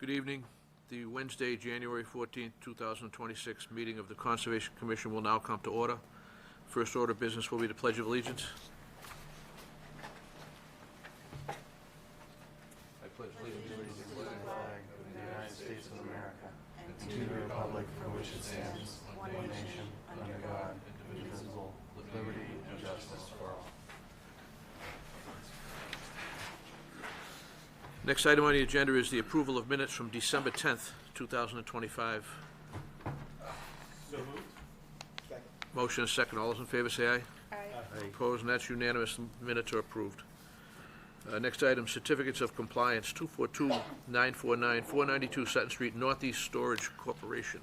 Good evening. The Wednesday, January 14th, 2026 meeting of the Conservation Commission will now come to order. First order of business will be the Pledge of Allegiance. I pledge allegiance to the flag of the United States of America and to the republic for which it stands, one nation, under God, indivisible, with liberty and justice for all. Next item on the agenda is the approval of minutes from December 10th, 2025. So moved. Second. Motion is second. All those in favor say aye. Aye. Opposed, and that's unanimous. Minutes are approved. Next item, certificates of compliance, 242-949, 492 Sutton Street, Northeast Storage Corporation.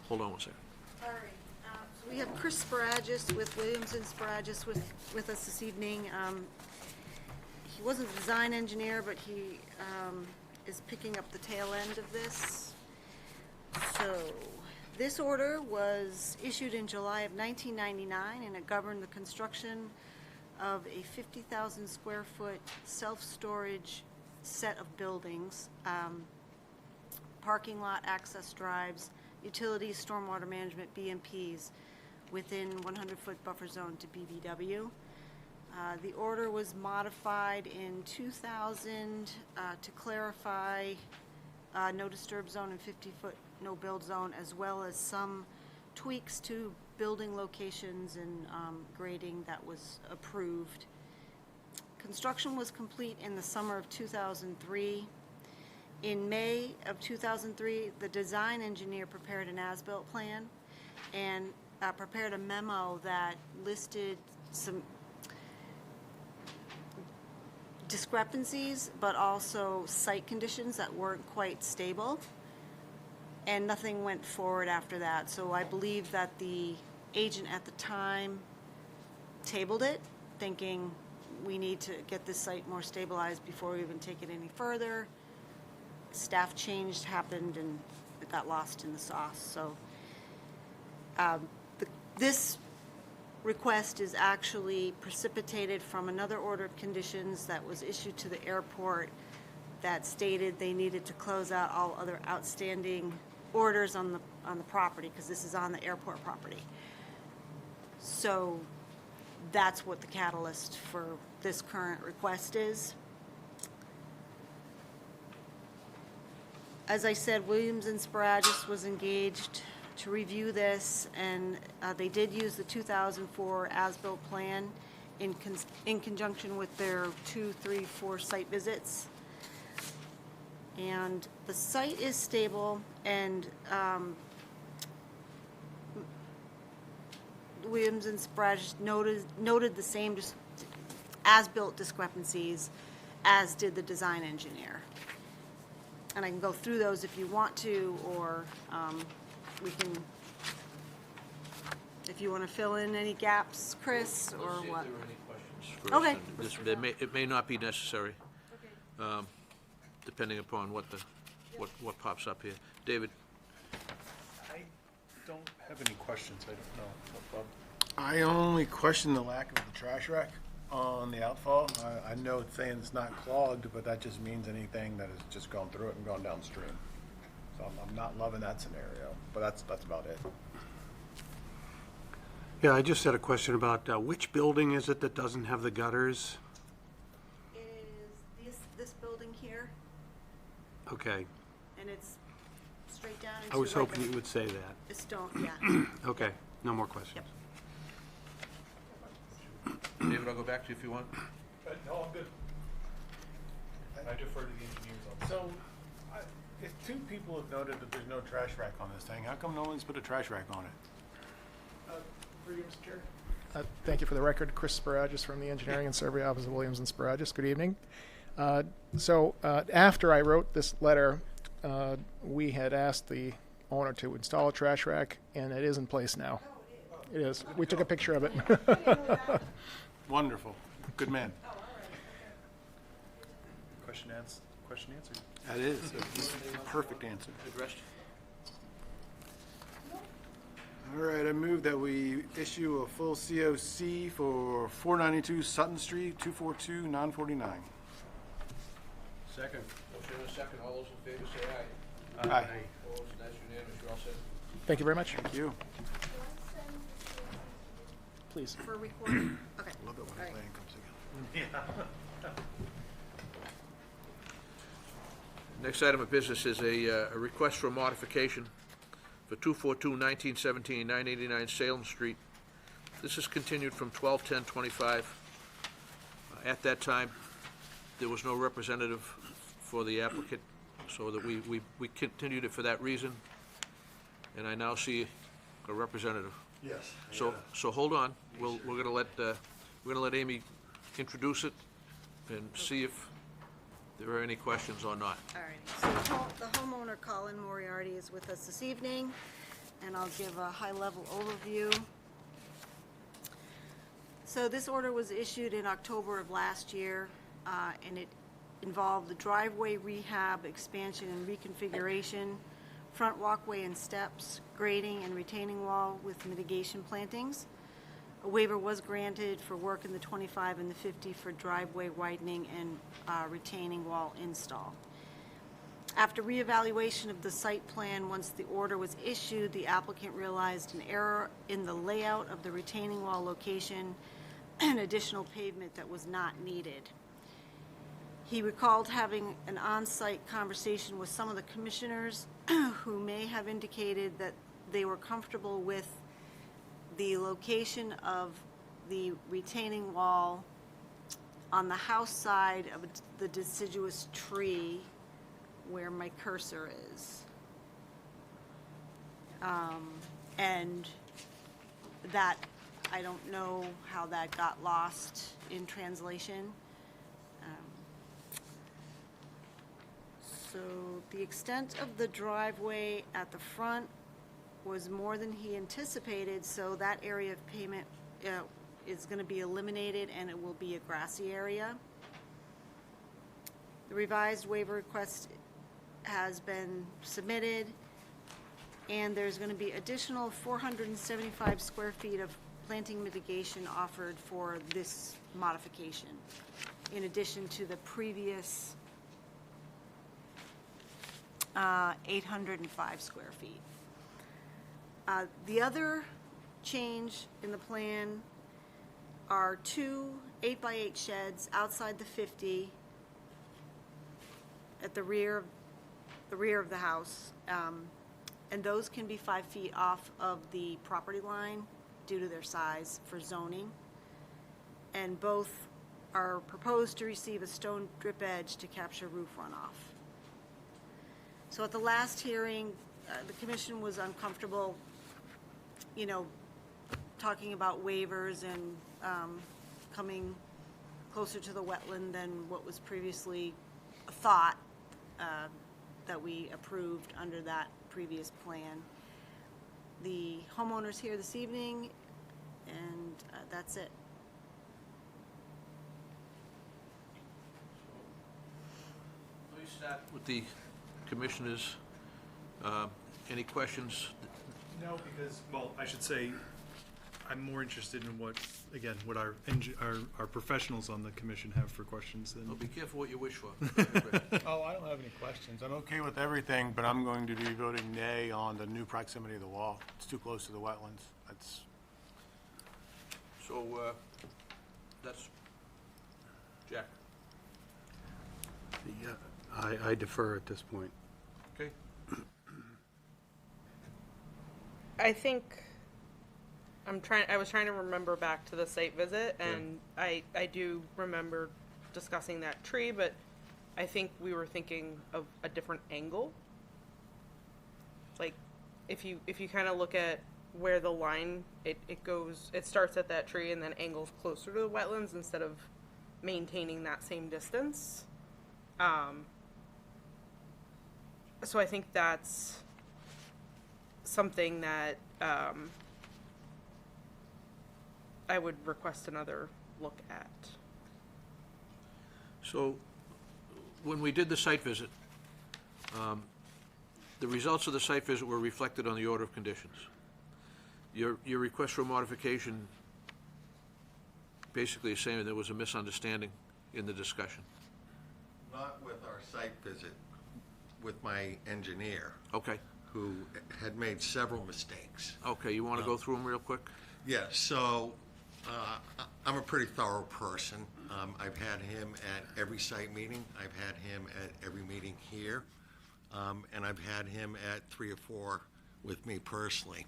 Hold on one second. All right, so we have Chris Sparagis with Williams and Sparagis with us this evening. He wasn't a design engineer, but he is picking up the tail end of this. So this order was issued in July of 1999, and it governed the construction of a 50,000 square foot self-storage set of buildings, parking lot, access drives, utilities, stormwater management, BMPs, within 100-foot buffer zone to BVW. The order was modified in 2000 to clarify no disturb zone and 50-foot no build zone, as well as some tweaks to building locations and grading that was approved. Construction was complete in the summer of 2003. In May of 2003, the design engineer prepared an as-built plan and prepared a memo that listed some discrepancies, but also site conditions that weren't quite stable, and nothing went forward after that. So I believe that the agent at the time tabled it, thinking we need to get this site more stabilized before we even take it any further. Staff change happened and it got lost in the sauce. So this request is actually precipitated from another order of conditions that was issued to the airport that stated they needed to close out all other outstanding orders on the property, because this is on the airport property. So that's what the catalyst for this current request is. As I said, Williams and Sparagis was engaged to review this, and they did use the 2004 as-built plan in conjunction with their 2, 3, 4 site visits. And the site is stable, and Williams and Sparagis noted the same as-built discrepancies as did the design engineer. And I can go through those if you want to, or we can, if you want to fill in any gaps, Chris, or Let's see what. if there are any questions first. Okay. And it may not be necessary, Okay. depending upon what pops up here. David? I don't have any questions. I don't know. Bob? I only question the lack of the trash rack on the outfall. I know it's saying it's not clogged, but that just means anything that has just gone through it and gone downstream. So I'm not loving that scenario, but that's about it. Yeah, I just had a question about which building is it that doesn't have the gutters? Is this building here, Okay, and it's straight down into I was like hoping you would say that. a stone, yeah. Okay, no more questions. Yep. David, I'll go back to you if you want. No, I'm good. I defer to the engineers on that. So, if two people have noted that there's no trash rack on this thing, how come no one's put a trash rack on it? For you, Mr. Chair. Thank you for the record. Chris Sparagis from the Engineering and Survey Office of Williams and Sparagis. Good evening. After I wrote this letter, we had asked the owner to install a trash rack, and it is in place now. It is. We took a picture of it. Wonderful. Good man. Question answered. That is a perfect answer. Addressed? All right, I move that we issue a full COC for 492 Sutton Street, 242-949. Second. Motion and a second. All those in favor say aye. Aye. Opposed? That's unanimous. You're all set. Thank you very much. Thank you. Please. For recording? Okay. Love it when All the right. plan comes together. Next item of business is a request for a modification for 242-1917, 989 Salem Street. This is continued from 12/10/25. At that time, there was no representative for the applicant, so that we continued it for that reason. And I now see a representative. Yes. So hold on. We're gonna let Amy introduce it and see if there are any questions or not. All right, so the homeowner, Colin Moriarty, is with us this evening, and I'll give a high-level overview. So this order was issued in October of last year, and it involved the driveway rehab, expansion and reconfiguration, front walkway and steps, grading and retaining wall with mitigation plantings. A waiver was granted for work in the 25 and the 50 for driveway widening and retaining wall install. After reevaluation of the site plan, once the order was issued, the applicant realized an error in the layout of the retaining wall location and additional pavement that was not needed. He recalled having an on-site conversation with some of the commissioners who may have indicated that they were comfortable with the location of the retaining wall on the house side of the deciduous tree where my cursor is. And that, I don't know how that got lost in translation. So the extent of the driveway at the front was more than he anticipated, so that area of pavement is going to be eliminated and it will be a grassy area. The revised waiver request has been submitted, and there's going to be additional 475 square feet of planting mitigation offered for this modification, in addition to the previous 805 square feet. The other change in the plan are two 8x8 sheds outside the 50 at the rear of the house, and those can be 5 feet off of the property line due to their size for zoning. And both are proposed to receive a stone drip edge to capture roof runoff. So at the last hearing, the commission was uncomfortable, talking about waivers and coming closer to the wetland than what was previously thought that we approved under that previous plan. The homeowner's here this evening, and that's it. Let me start with the commissioners. Any questions? No, because, well, I should say, I'm more interested in what our professionals on the commission have for questions Well, than. be careful what you wish for. Oh, I don't have any questions. I'm okay with everything, but I'm going to be voting nay on the new proximity of the wall. It's too close to the wetlands. So, that's, Jack, I defer at this point. okay? I think I was trying to remember back to the site visit, and I do remember discussing that tree, but I think we were thinking of a different angle. Like, if you kind of look at where the line it starts at that tree and then angles closer to the wetlands instead of maintaining that same distance. So I think that's something that I would request another look at. So, when we did the site visit, the results of the site visit were reflected on the order of conditions. Your request for modification basically is saying there was a misunderstanding in the discussion. Not with our site visit with my engineer, Okay, who had made several mistakes. okay, you want to go through them real quick? Yeah, so I'm a pretty thorough person. I've had him at every site meeting. I've had him at every meeting here. And I've had him at 3 or 4 with me personally.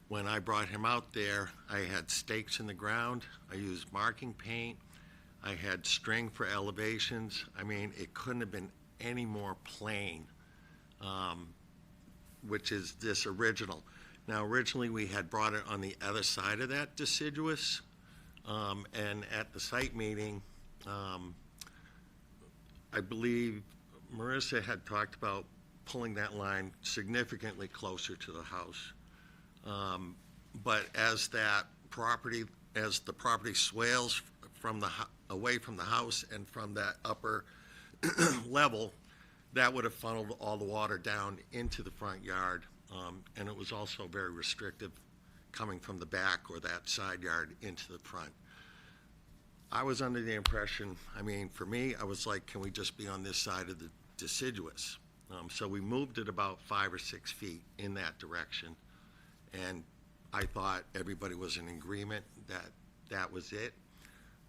When I brought him out there, I had stakes in the ground. I used marking paint. I had string for elevations. I mean, it couldn't have been any more plain, which is this original. Now, originally, we had brought it on the other side of that deciduous, and at the site meeting, I believe Marissa had talked about pulling that line significantly closer to the house. But as the property swales from away from the house and from that upper level, that would have funneled all the water down into the front yard. And it was also very restrictive coming from the back or that side yard into the front. I was under the impression, I mean, for me, I was like, can we just be on this side of the deciduous? So we moved it about 5 or 6 feet in that direction. And I thought everybody was in agreement that that was it.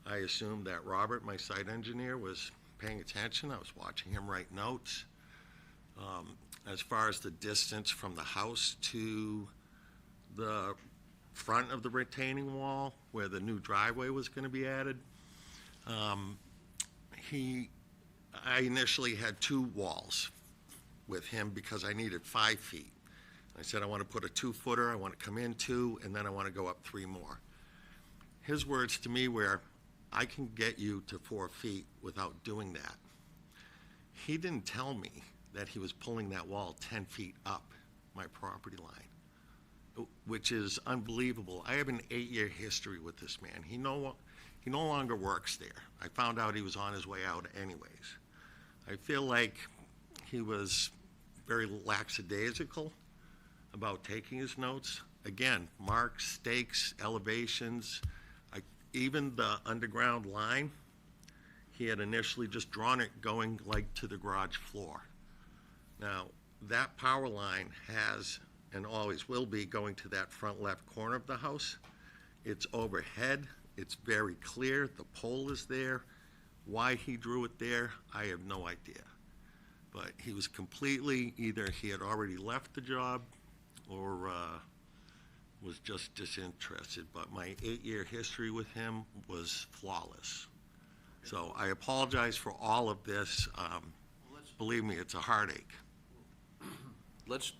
I assumed that Robert, my site engineer, was paying attention. I was watching him write notes. As far as the distance from the house to the front of the retaining wall where the new driveway was going to be added, I initially had 2 walls with him because I needed 5 feet. I said, I want to put a 2-footer, I want to come in 2, and then I want to go up 3 more. His words to me were, I can get you to 4 feet without doing that. He didn't tell me that he was pulling that wall 10 feet up my property line, which is unbelievable. I have an 8-year history with this man. He no longer works there. I found out he was on his way out anyways. I feel like he was very lackadaisical about taking his notes. Again, marks, stakes, elevations, even the underground line, he had initially just drawn it going like to the garage floor. Now, that power line has and always will be going to that front left corner of the house. It's overhead. It's very clear. The pole is there. Why he drew it there, I have no idea. But he was completely, either he had already left the job or was just disinterested. But my 8-year history with him was flawless. So I apologize for all of this. Believe me, it's a heartache. Let's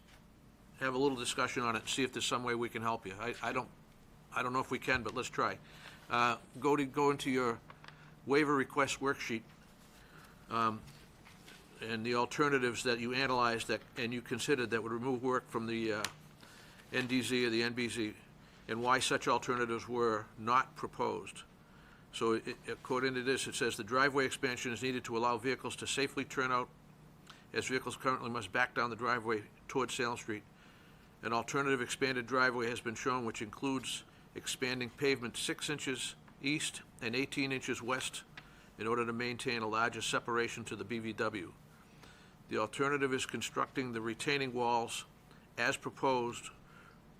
have a little discussion on it and see if there's some way we can help you. I don't know if we can, but let's try. Go into your waiver request worksheet, and the alternatives that you analyzed and you considered that would remove work from the NDZ or the NBZ, and why such alternatives were not proposed. So according to this, it says the driveway expansion is needed to allow vehicles to safely turn out, as vehicles currently must back down the driveway towards Salem Street. An alternative expanded driveway has been shown, which includes expanding pavement 6 inches east and 18 inches west in order to maintain a larger separation to the BVW. The alternative is constructing the retaining walls as proposed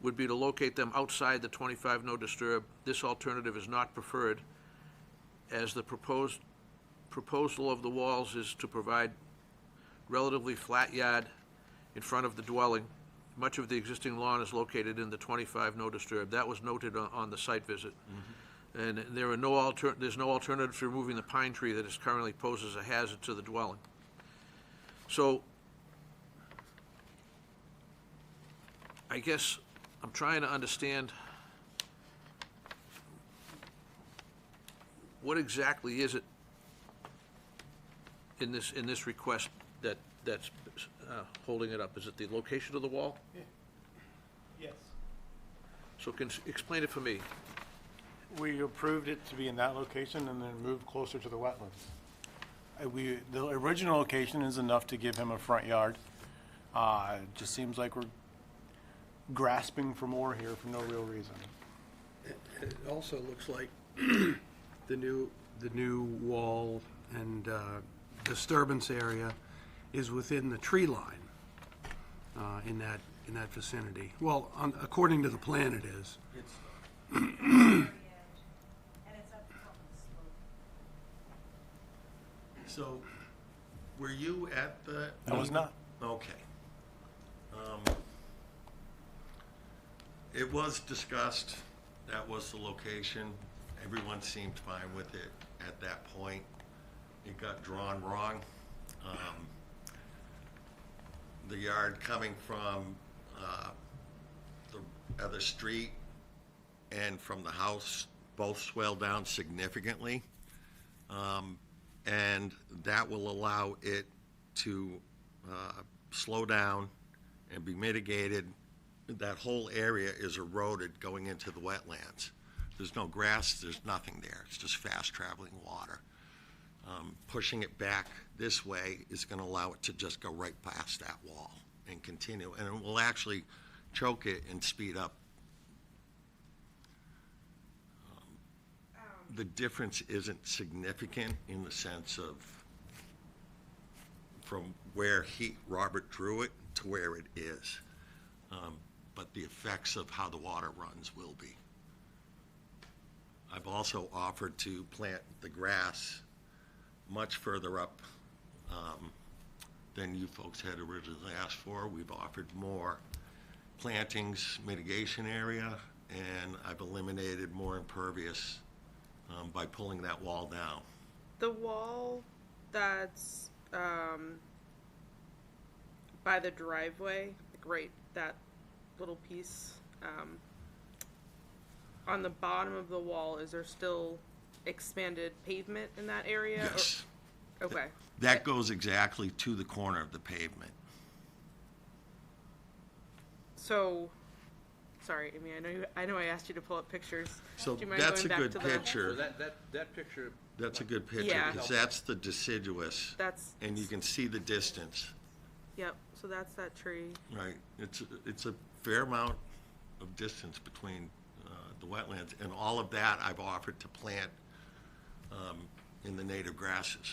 would be to locate them outside the 25 no disturb. This alternative is not preferred, as the proposal of the walls is to provide relatively flat yard in front of the dwelling. Much of the existing lawn is located in the 25 no disturb. That was noted on the site visit. Mm-hmm. And there's no alternative to removing the pine tree that is currently poses a hazard to the dwelling. So I guess I'm trying to understand what exactly is it in this request that's holding it up? Is it the location of the wall? Yes. So explain it for me. We approved it to be in that location and then moved closer to the wetlands. The original location is enough to give him a front yard. It just seems like we're grasping for more here for no real reason. It also looks like the new wall and disturbance area is within the tree line in that vicinity. Well, according to the plan, it is. So, were you at the? I was not. Okay. It was discussed, that was the location. Everyone seemed fine with it at that point. It got drawn wrong. The yard coming from the other street and from the house both swell down significantly. And that will allow it to slow down and be mitigated. That whole area is eroded going into the wetlands. There's no grass, there's nothing there. It's just fast-traveling water. Pushing it back this way is going to allow it to just go right past that wall and continue. And it will actually choke it and speed up. The difference isn't significant in the sense of from where Robert drew it to where it is. But the effects of how the water runs will be. I've also offered to plant the grass much further up than you folks had originally asked for. We've offered more plantings, mitigation area, and I've eliminated more impervious by pulling that wall down. The wall that's by the driveway, like right that little piece, on the bottom of the wall, is there still expanded pavement in that area? Yes. Or, okay. That goes exactly to the corner of the pavement. So, sorry, Amy, I know I asked you to pull up pictures. So Do you mind that's a going back good to the- picture. So that picture, That's a good picture, Yeah. because that's the deciduous, That's, and you can see the distance, yep, so that's that tree. right? It's a fair amount of distance between the wetlands, and all of that I've offered to plant in the native grasses,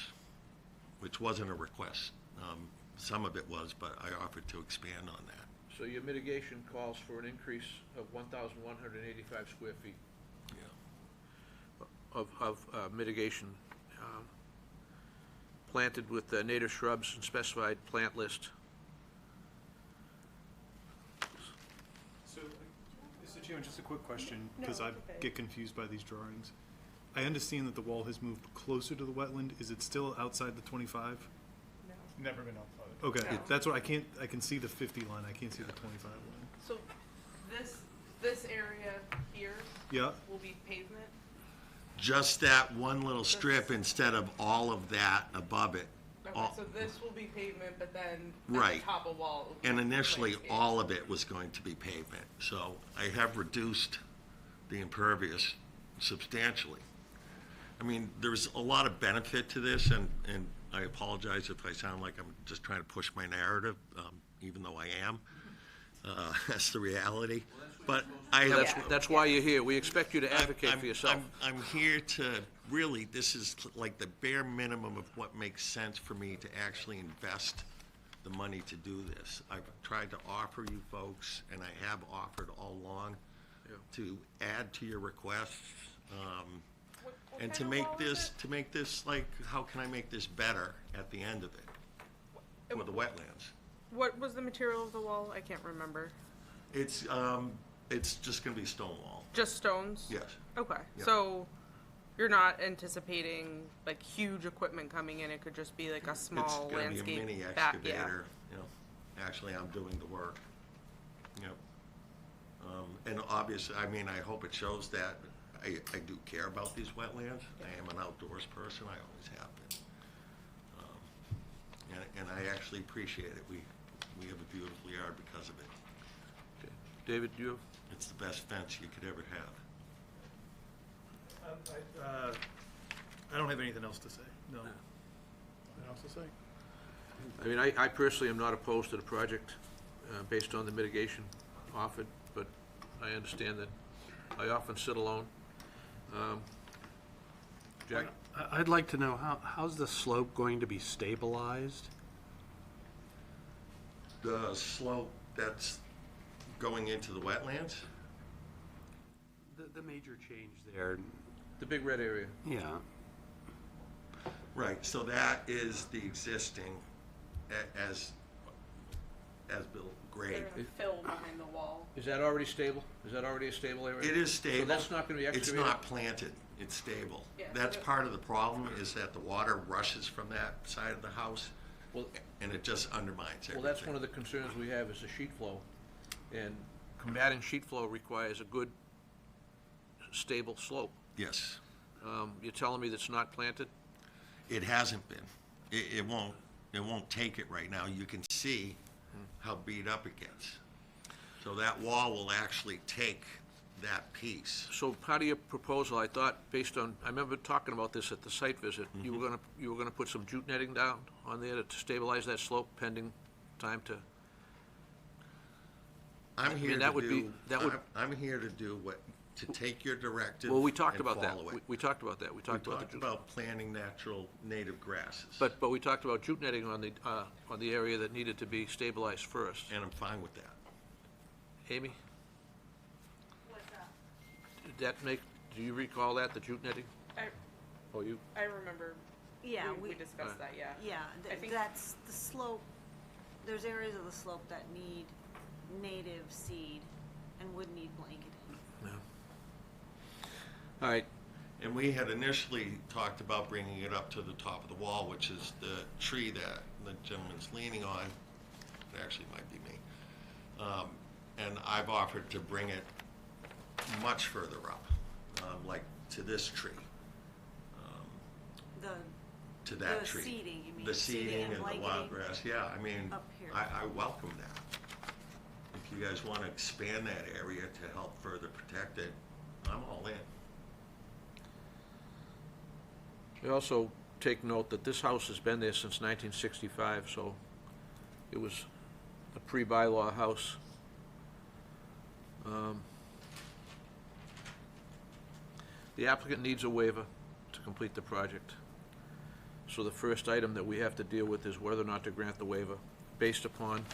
which wasn't a request. Some of it was, but I offered to expand on that. so your mitigation calls for an increase of 1,185 square feet Yeah. of mitigation planted with native shrubs and specified plant list. So, Mr. Chairman, just a quick question, because No, I it's okay. get confused by these drawings. I understand that the wall has moved closer to the wetland. Is it still outside the 25? Never been outside. Okay, No. that's what I can see the 50 line, I can't see the 25 line. So this area here Yeah, will be pavement? Just that one little strip instead of all of that above it. Okay, All- so this will be pavement, but then at Right. the top of wall. it will be And initially, landscape. all of it was going to be pavement. So I have reduced the impervious substantially. I mean, there's a lot of benefit to this, and I apologize if I sound like I'm just trying to push my narrative, even though I am. That's the reality. But I have. That's why you're here. We expect you to advocate for yourself. I'm here to, really, this is like the bare minimum of what makes sense for me to actually invest the money to do this. I've tried to offer you folks, and I have offered all along, to add to your requests, What and kind to of make wall is this like, how can I make this better at the end of it? For the wetlands. What was the material of the wall? I can't remember. It's just gonna be stone wall. Just stones? Yes. Okay, Yeah. so you're not anticipating like huge equipment coming in, it could just be like a small It's gonna landscape be a mini back, excavator, you know. Actually, I'm doing the work. Yep. And obviously, I mean, I hope it shows that I do care about these wetlands. I am an outdoors person, I always have been. And I actually appreciate it. We have a beautiful yard because of it. Okay. David, do you have? It's the best fence you could ever have. I don't have anything else to say, no. Anything else to say? I mean, I personally am not opposed to the project based on the mitigation offered, but I understand that I often sit alone. Jack? I'd like to know, how's the slope going to be stabilized? The slope that's going into the wetlands? The major change there, The big red area. yeah, Right, so that is the existing as built grade. There's a fill behind the wall. Is that already stable? Is that already a stable area? It is stable. So that's not gonna be It's excavated? not planted, it's stable. Yeah, That's so- part of the problem, is that the water rushes from that side of the house, Well, and it just undermines everything. well, that's one of the concerns we have, is the sheet flow. And combating sheet flow requires a good, stable slope. Yes, You're telling me that's not planted? it hasn't been. It won't take it right now. You can see how beat up it gets. So that wall will actually take that piece. So part of your proposal, I thought, based on, I remember talking about this at the site visit, you were gonna put some jute netting down on there to stabilize that slope pending time to, I'm here that to would be- do, that would- I'm here to do to take your directive well, we talked and about that. follow it. We talked about that. We We talked about the talked jute. about planting natural native grasses. But we talked about jute netting on the area that needed to be stabilized first. And I'm fine with that. Amy, What's that? did that make, do you recall that, the jute netting? I, Oh, you, I remember Yeah, we discussed that, yeah. Yeah, I think- that's the slope, there's areas of the slope that need native seed and would need blanketing. all right, And we had initially talked about bringing it up to the top of the wall, which is the tree that the gentleman's leaning on. It actually might be me. And I've offered to bring it much further up, like to this tree, to that The tree. seeding, you mean, The seeding seeding and and the blanketing wild grass, yeah, I mean, up here. I welcome that. If you guys want to expand that area to help further protect it, I'm all in. we also take note that this house has been there since 1965, so it was a pre-bylaw house. The applicant needs a waiver to complete the project. So the first item that we have to deal with is whether or not to grant the waiver based upon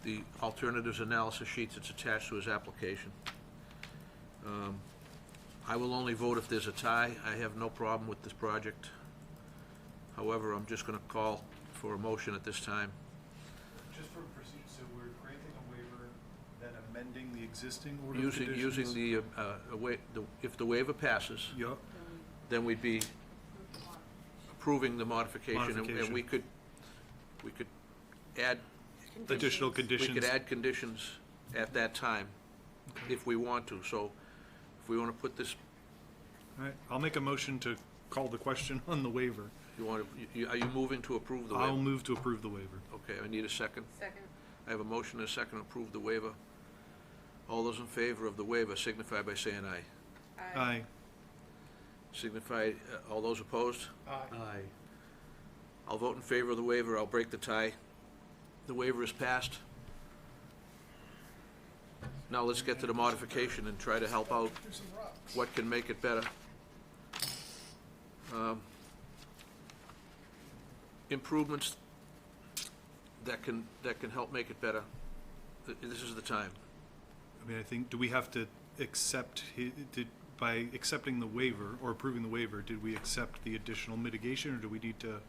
the alternatives analysis sheet that's attached to his application. I will only vote if there's a tie. I have no problem with this project. However, I'm just gonna call for a motion at this time. Just for procedure, so we're granting a waiver, then amending the existing order of conditions? Using if the waiver passes, Yup, then we'd be approving the modification, and Modification. we could add, additional we conditions. could add conditions at that time, if we want to. So if we want to put this, All right, I'll make a motion to call the question on the waiver. are you moving to approve the waiver? I'll move to approve the waiver. Okay, I need a second. Second. I have a motion and a second to approve the waiver. All those in favor of the waiver signify by saying aye. Aye. Signify, all those opposed? aye. I'll vote in favor of the waiver. I'll break the tie. The waiver is passed. Now let's get to the modification and try to help out what can make it better. Improvements that can help make it better. This is the time. I mean, I think, do we have to accept, by accepting the waiver or approving the waiver, did we accept the additional mitigation, or do we need to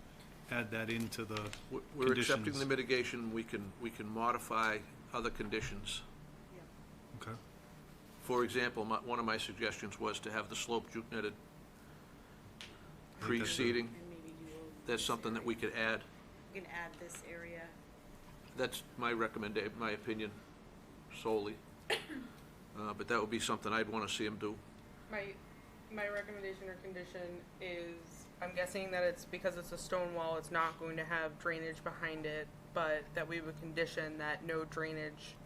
add that into the We're accepting conditions? the mitigation. We can modify other conditions. Okay. For example, one of my suggestions was to have the slope jute netted pre-seeding. And maybe you will. That's something that we could add. You can add this area. That's my recommendation, my opinion solely. But that would be something I'd want to see him do. My recommendation or condition is, I'm guessing that it's because it's a stone wall, it's not going to have drainage behind it, but that we would condition that no drainage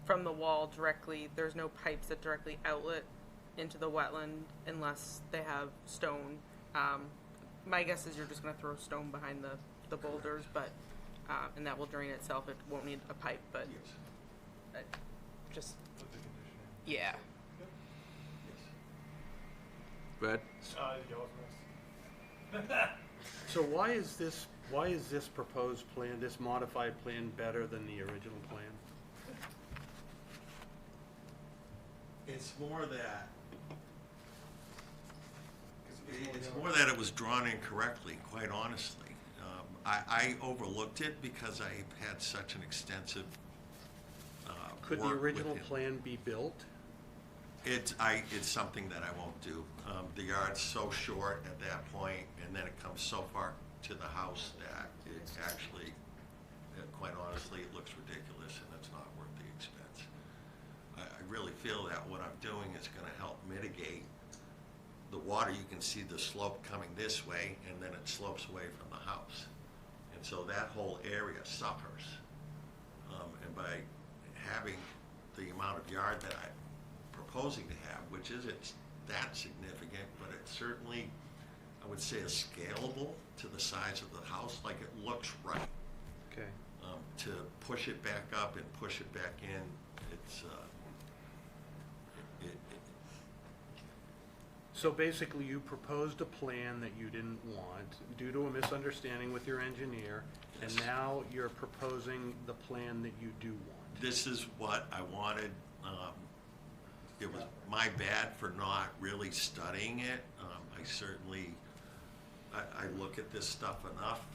from the wall directly, there's no pipes that directly outlet into the wetland unless they have stone. My guess is you're just gonna throw stone behind the boulders, but, and that will drain itself, it won't need a pipe, but just, Put the condition in. yeah. Brad? So why is this Why is this proposed plan, this modified plan, better than the original plan? It's more that, it was drawn incorrectly, quite honestly. I overlooked it because I had such an extensive Could the work with original him. plan be built? It's something that I won't do. The yard's so short at that point, and then it comes so far to the house that it actually, quite honestly, it looks ridiculous and it's not worth the expense. I really feel that what I'm doing is gonna help mitigate the water. You can see the slope coming this way, and then it slopes away from the house. And so that whole area suffers. And by having the amount of yard that I'm proposing to have, which isn't that significant, but it certainly, I would say, is scalable to the size of the house, like it looks right. Okay. To push it back up and push it back in, it's, So basically, you proposed a plan that you didn't want due to a misunderstanding with your engineer, and Yes. now you're proposing the plan that you do want. this is what I wanted. It was my bad for not really studying it. I certainly, I look at this stuff enough,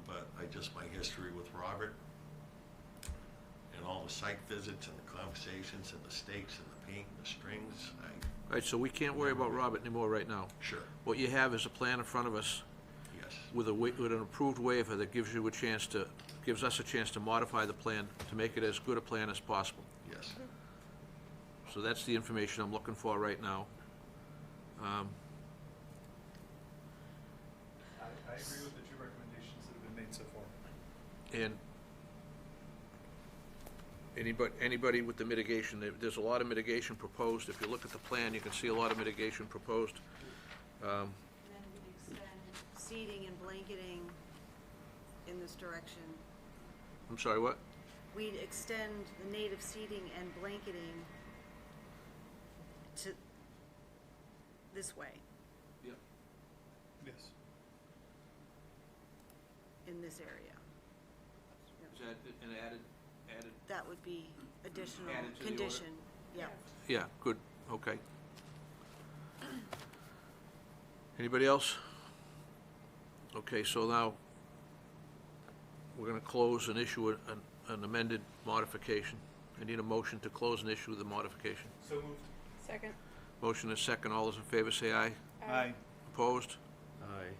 but my history with Robert and all the site visits and the conversations and the stakes and the paint and the strings, All right, so we can't worry about Robert anymore right now. sure, What you have is a plan in front of us yes, with with an approved waiver that gives you a chance to, gives us a chance to modify the plan to make it as good a plan as possible. yes. So that's the information I'm looking for right now. I agree with the two recommendations that have been made so far. And anybody with the mitigation, there's a lot of mitigation proposed. If you look at the plan, you can see a lot of mitigation proposed. And then we'd extend seating and blanketing in this direction. I'm sorry, what? We'd extend the native seating and blanketing to this way, Yep. Yes. in this area. Is that an added? That would be additional Added to the order? condition, yeah. Yeah, good, okay. Anybody else? Okay, so now, we're gonna close and issue an amended modification. I need a motion to close and issue the modification. So moved. Second. Motion is second, all those in favor say aye. Aye. Opposed? Aye.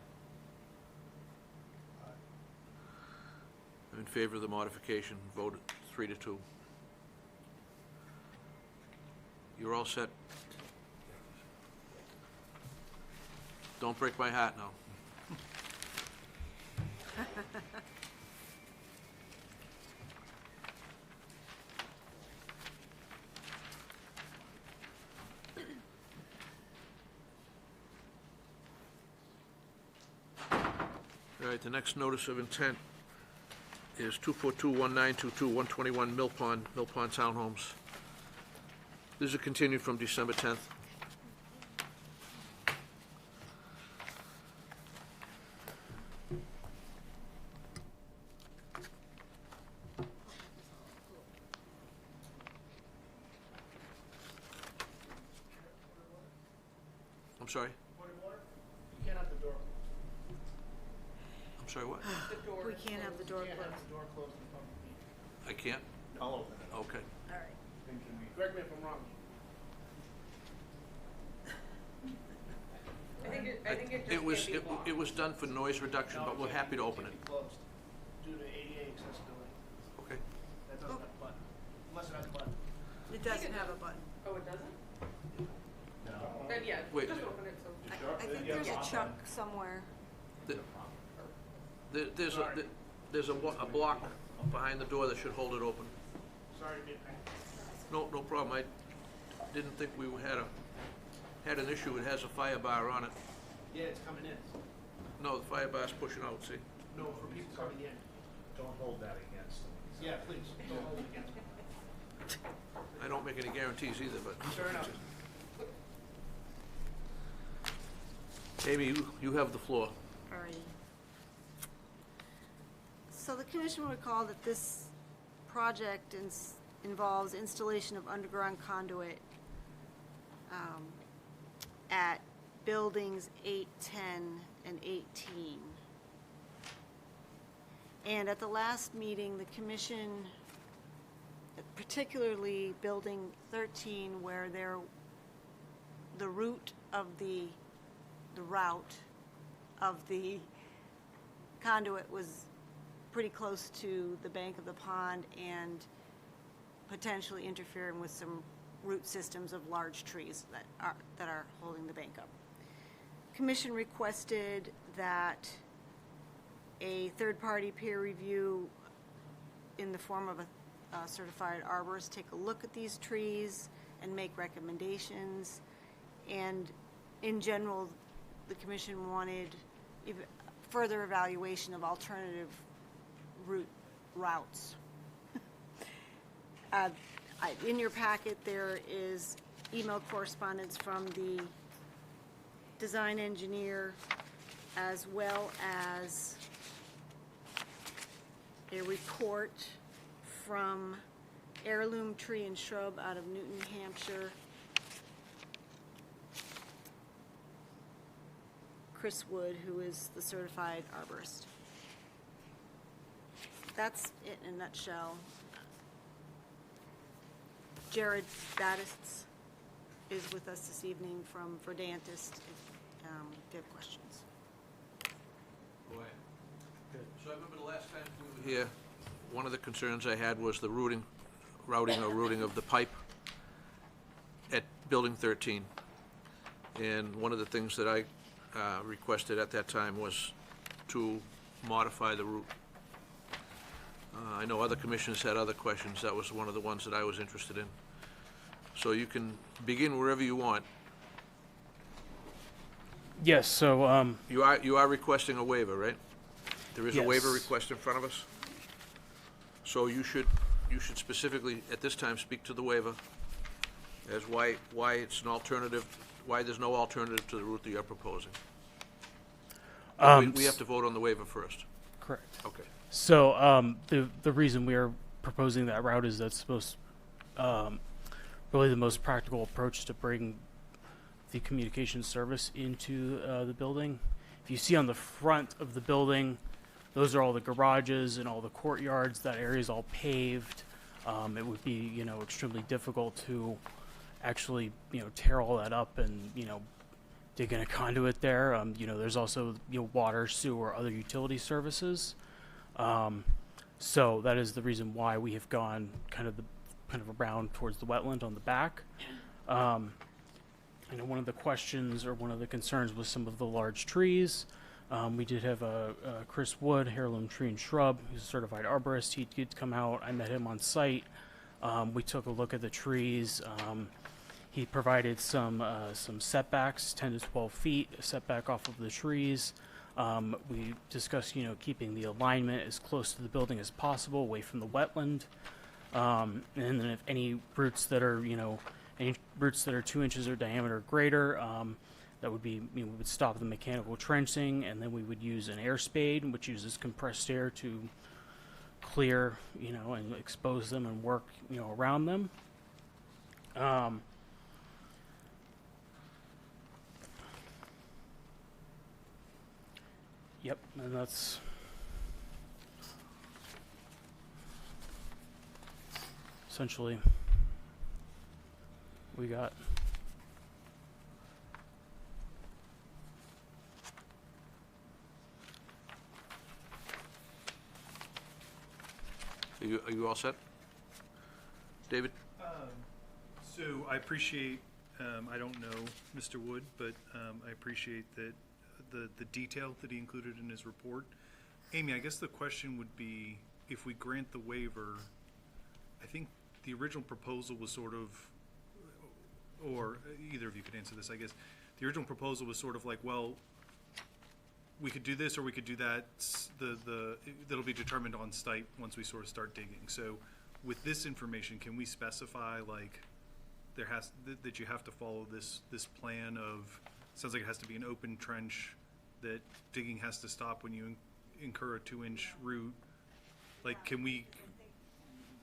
I'm in favor of the modification, voted 3-2. You're all set? Don't break my heart now. All right, the next notice of intent is 242-1922, 121 Mill Pond Townhomes. This is continued from December 10th. I'm sorry? You can't have the door, I'm sorry, what? We can't have the door you can't closed. have the door closed in public meeting. I can't? I'll open it. Okay. All right. Then can we, correct me if I'm wrong. I think it It was, it was done for noise reduction, but we're happy to open it. Can't be closed due to ADA accessibility. Okay. That doesn't have a button, unless it has a button. It doesn't have a button. Oh, it doesn't? Then yeah, Wait. just open it so. I think there's a chuck somewhere. There's a block behind the door that should hold it open. Sorry to be a pain. No problem. I didn't think we had an issue. It has a fire bar on it. Yeah, it's coming in. No, the fire bar's pushing out, see? No, for people coming in. Don't hold that against them. Yeah, please, don't hold it against me. I don't make any guarantees either, but. Fair enough. Amy, you have the floor. All right. So the commission will recall that this project involves installation of underground conduit at buildings 8, 10, and 18. And at the last meeting, the commission, particularly building 13, where the route of the conduit was pretty close to the bank of the pond and potentially interfering with some root systems of large trees that are holding the bank up. Commission requested that a third-party peer review in the form of a certified arborist take a look at these trees and make recommendations. And in general, the commission wanted further evaluation of alternative routes. In your packet, there is email correspondence from the design engineer, as well as a report from Heirloom Tree and Shrub out of Newton, Hampshire. Chris Wood, who is the certified arborist. That's it in a nutshell. Jared Battists is with us this evening from Verdantist, if you have questions. Go ahead. So I remember the last time we were here, one of the concerns I had was the routing of the pipe at Building 13. And one of the things that I requested at that time was to modify the route. I know other commissions had other questions. That was one of the ones that I was interested in. So you can begin wherever you want. Yes, so, You are requesting a waiver, right? There is a waiver Yes. request in front of us. So you should specifically, at this time, speak to the waiver as why it's an alternative, why there's no alternative to the route that you're proposing. We have to vote on the waiver first. correct. Okay. So, the reason we are proposing that route is that's really the most practical approach to bring the communication service into the building. If you see on the front of the building, those are all the garages and all the courtyards. That area is all paved. It would be, extremely difficult to actually, tear all that up and, dig in a conduit there. There's also, water, sewer, other utility services. So that is the reason why we have gone kind of around towards the wetland on the back. I know one of the questions or one of the concerns was some of the large trees. We did have Chris Wood, Heirloom Tree and Shrub, who's a certified arborist. He did come out. I met him on site. We took a look at the trees. He provided some setbacks, 10 to 12 feet setback off of the trees. We discussed, keeping the alignment as close to the building as possible, away from the wetland. And then if any roots that are, 2 inches or diameter greater, that would be, we would stop the mechanical trenching, and then we would use an air spade, which uses compressed air to clear, and expose them and work, around them. Yep, and that's essentially we got. Are you all set? David? So I appreciate, I don't know Mr. Wood, but I appreciate that the detail that he included in his report. Amy, I guess the question would be, if we grant the waiver, I think the original proposal was sort of, or either of you could answer this, I guess. The original proposal was sort of like, well, we could do this or we could do that. That'll be determined on site once we sort of start digging. So with this information, can we specify like that you have to follow this plan of, sounds like it has to be an open trench, that digging has to stop when you incur a 2-inch root, Like, can we,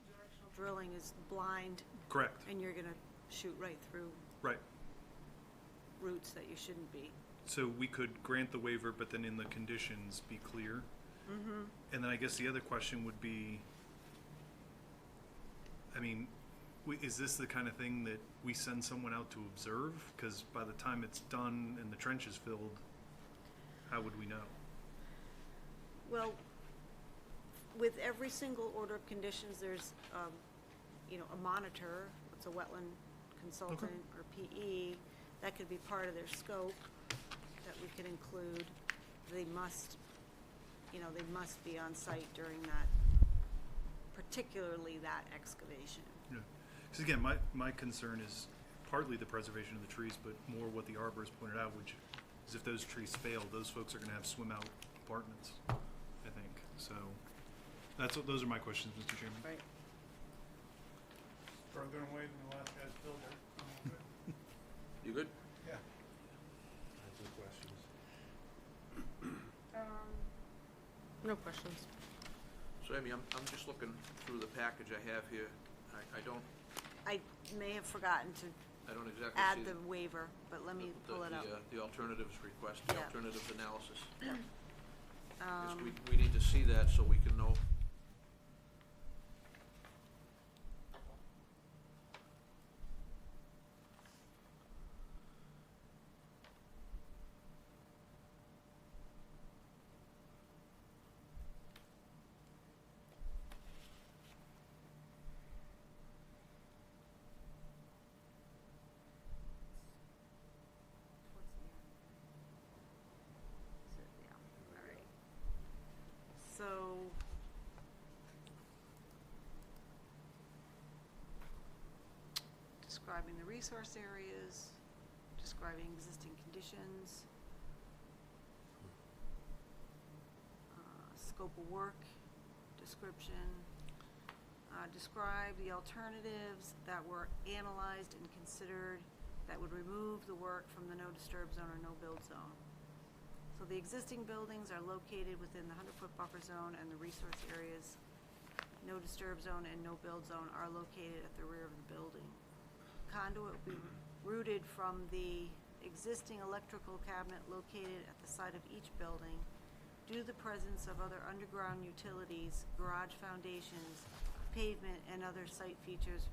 Directional drilling is blind, correct, and you're gonna shoot right through right. routes that you shouldn't be. So we could grant the waiver, but then in the conditions be clear. Mm-hmm. And then I guess the other question would be, I mean, is this the kind of thing that we send someone out to observe? Because by the time it's done and the trench is filled, how would we know? Well, with every single order of conditions, there's, a monitor, it's a wetland consultant or PE, that could be part of their scope that we could include. They must be on site during that, particularly that excavation. Yeah. Because again, my concern is partly the preservation of the trees, but more what the arborist pointed out, which is if those trees fail, those folks are going to have swim out apartments, I think. So those are my questions, Mr. Chairman. Right. Further away than the last guy's building. You good? Yeah. No questions. So Amy, I'm just looking through the package I have here. I may have forgotten to I don't exactly add see the waiver, but let me pull it up. the alternatives request, the Yeah. alternatives analysis. Yes, we need to see that so we can know. So, describing the resource areas, describing existing conditions, scope of work, description, describe the alternatives that were analyzed and considered that would remove the work from the no disturb zone or no build zone. So the existing buildings are located within the 100-foot buffer zone, and the resource areas, no disturb zone and no build zone, are located at the rear of the building. Conduit will be routed from the existing electrical cabinet located at the side of each building due to the presence of other underground utilities, garage foundations, pavement, and other site features.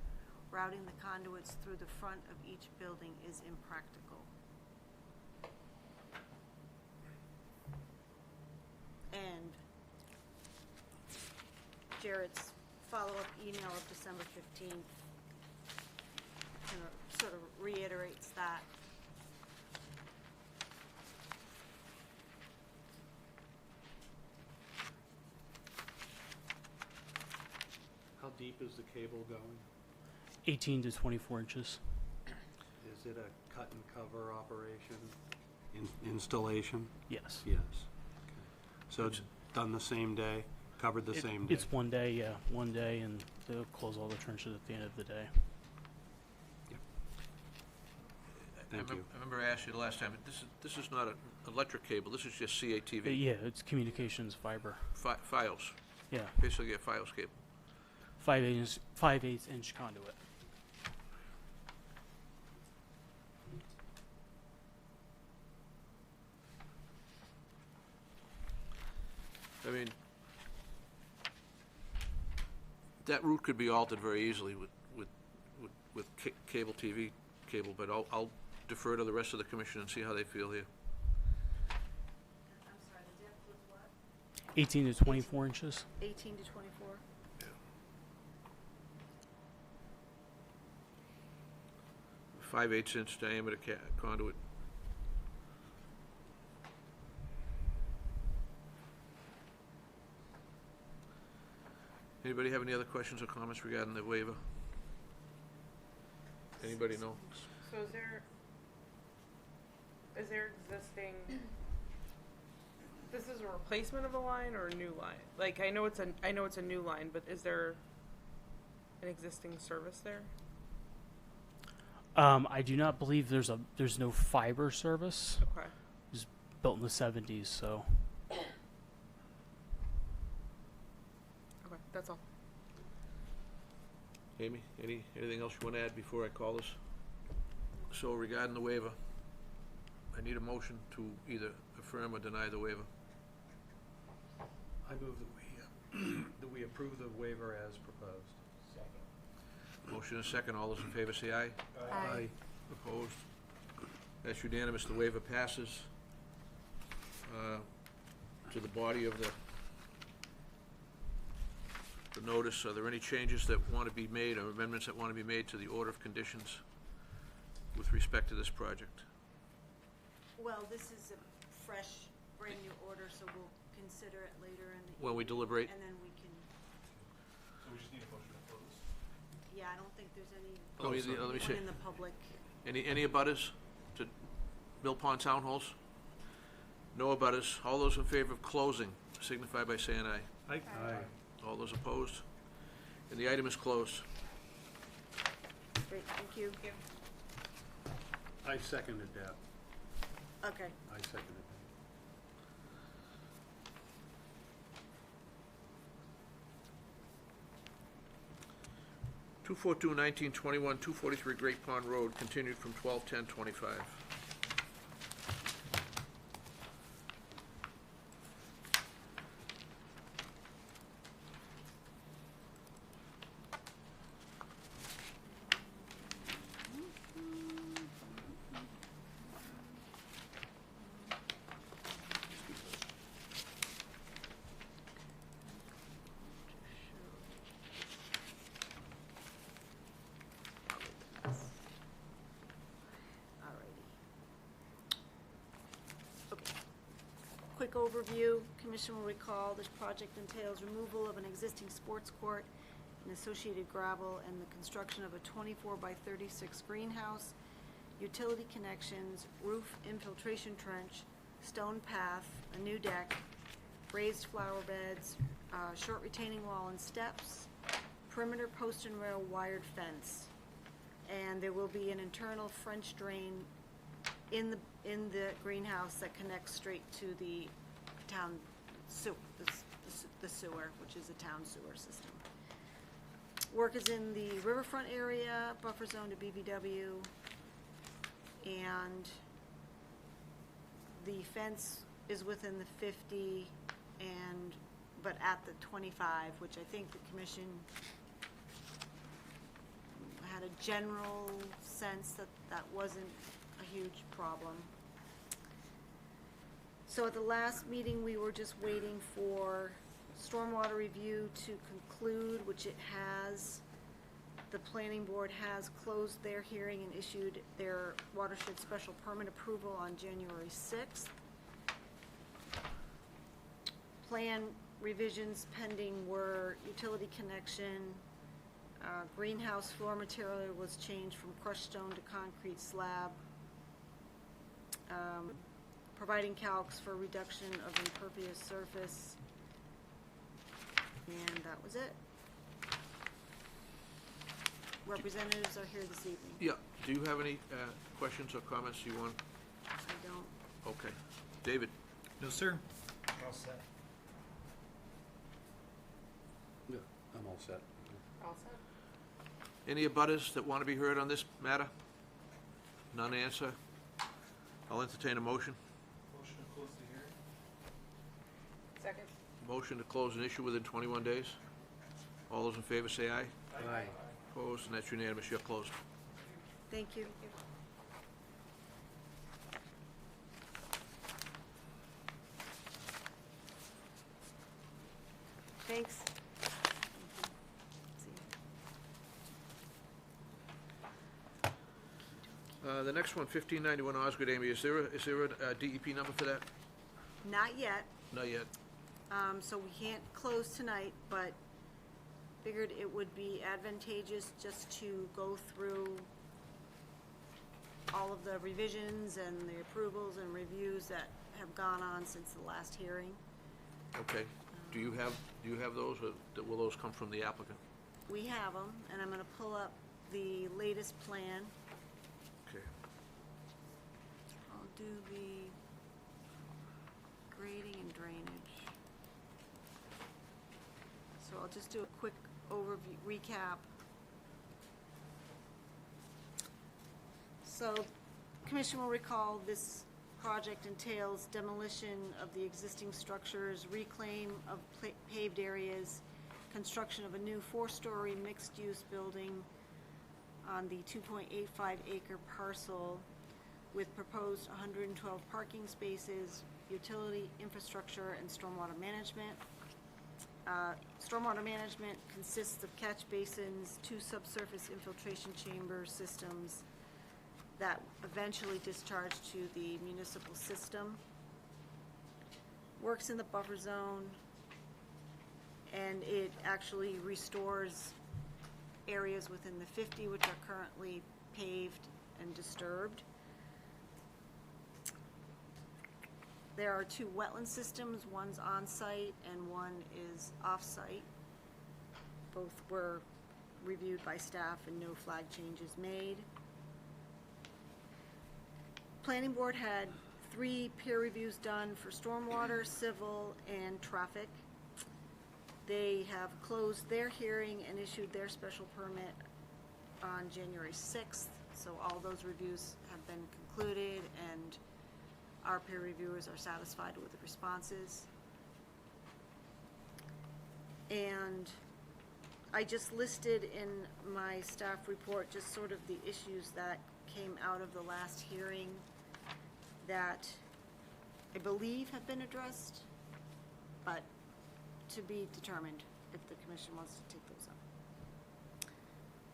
Routing the conduits through the front of each building is impractical. And Jared's follow-up email of December 15th sort of reiterates that. How deep is the cable going? 18 to 24 inches. Is it a cut and cover operation? Installation? Yes. Yes. So it's done the same day, covered the same day? It's one day, yeah, one day, and they'll close all the trenches at the end of the day. Thank you. I remember I asked you the last time, this is not an electric cable, this is just CATV. Yeah, it's communications fiber. Files, Yeah, basically a Fios cable. 5/8 inch conduit. I mean, that route could be altered very easily with cable TV cable, but I'll defer to the rest of the commission and see how they feel here. I'm sorry, the depth was what? 18 to 24 inches. 18 to 24? 5/8 inch diameter conduit. Anybody have any other questions or comments regarding the waiver? Anybody know? So is there existing, this is a replacement of a line or a new line? Like, I know it's a new line, but is there an existing service there? I do not believe there's no fiber service. Okay. It was built in the 70s, so. Okay. That's all. Amy, anything else you want to add before I call this? So regarding the waiver, I need a motion to either affirm or deny the waiver. I move that we approve the waiver as proposed. Motion and second, all those in favor say aye. Aye. Opposed? That's unanimous, the waiver passes to the body of the notice. Are there any changes that want to be made or amendments that want to be made to the order of conditions with respect to this project? Well, this is a fresh, brand-new order, so we'll consider it later in the. When we deliberate? And then we can, So we just need a motion to close. yeah, I don't think there's any. Let me anyone see. in the public. Any abutters to Mill Pond Town Halls? No abutters. All those in favor of closing signify by saying aye. Aye. All those opposed? And the item is closed. Great, thank you. I seconded that. Okay. I seconded that. 242-1921, 243 Great Pond Road, continued from 12/10/25. Quick overview, Commission will recall this project entails removal of an existing sports court and associated gravel and the construction of a 24 by 36 greenhouse, utility connections, roof infiltration trench, stone path, a new deck, raised flower beds, short retaining wall and steps, perimeter post and rail wired fence. And there will be an internal French drain in the greenhouse that connects straight to the town the sewer, which is a town sewer system. Work is in the riverfront area, buffer zone to BVW, and the fence is within the 50 but at the 25, which I think the commission had a general sense that that wasn't a huge problem. So at the last meeting, we were just waiting for stormwater review to conclude, which it has. The planning board has closed their hearing and issued their watershed special permit approval on January 6th. Plan revisions pending were utility connection, greenhouse floor material was changed from crushed stone to concrete slab, providing calcs for reduction of impervious surface, and that was it. Representatives are here this evening. Yeah, do you have any questions or comments you want? I don't. Okay. David? No, sir. All set. Yeah, I'm all set. All set. Any abutters that want to be heard on this matter? None answer. I'll entertain a motion. Motion to close the hearing? Second. Motion to close an issue within 21 days. All those in favor say aye. Aye. Opposed, and that's unanimous. You're closed. Thank you. Thanks. See you. The next one, 1591 Osgood, Amy, is there a DEP number for that? Not yet, Not yet. so we can't close tonight, but figured it would be advantageous just to go through all of the revisions and the approvals and reviews that have gone on since the last hearing. Okay. Do you have those, or will those come from the applicant? We have them, and I'm gonna pull up the latest plan. Okay. I'll do the grading and drainage. So I'll just do a quick overview, recap. So, Commission will recall this project entails demolition of the existing structures, reclaim of paved areas, construction of a new 4-story mixed-use building on the 2.85 acre parcel with proposed 112 parking spaces, utility infrastructure, and stormwater management. Stormwater management consists of catch basins, 2 subsurface infiltration chamber systems that eventually discharge to the municipal system. Works in the buffer zone, and it actually restores areas within the 50 which are currently paved and disturbed. There are 2 wetland systems, one's on-site and one is off-site. Both were reviewed by staff and no flag changes made. Planning board had 3 peer reviews done for stormwater, civil, and traffic. They have closed their hearing and issued their special permit on January 6th, so all those reviews have been concluded, and our peer reviewers are satisfied with the responses. And I just listed in my staff report just sort of the issues that came out of the last hearing that I believe have been addressed, but to be determined if the commission wants to take those up.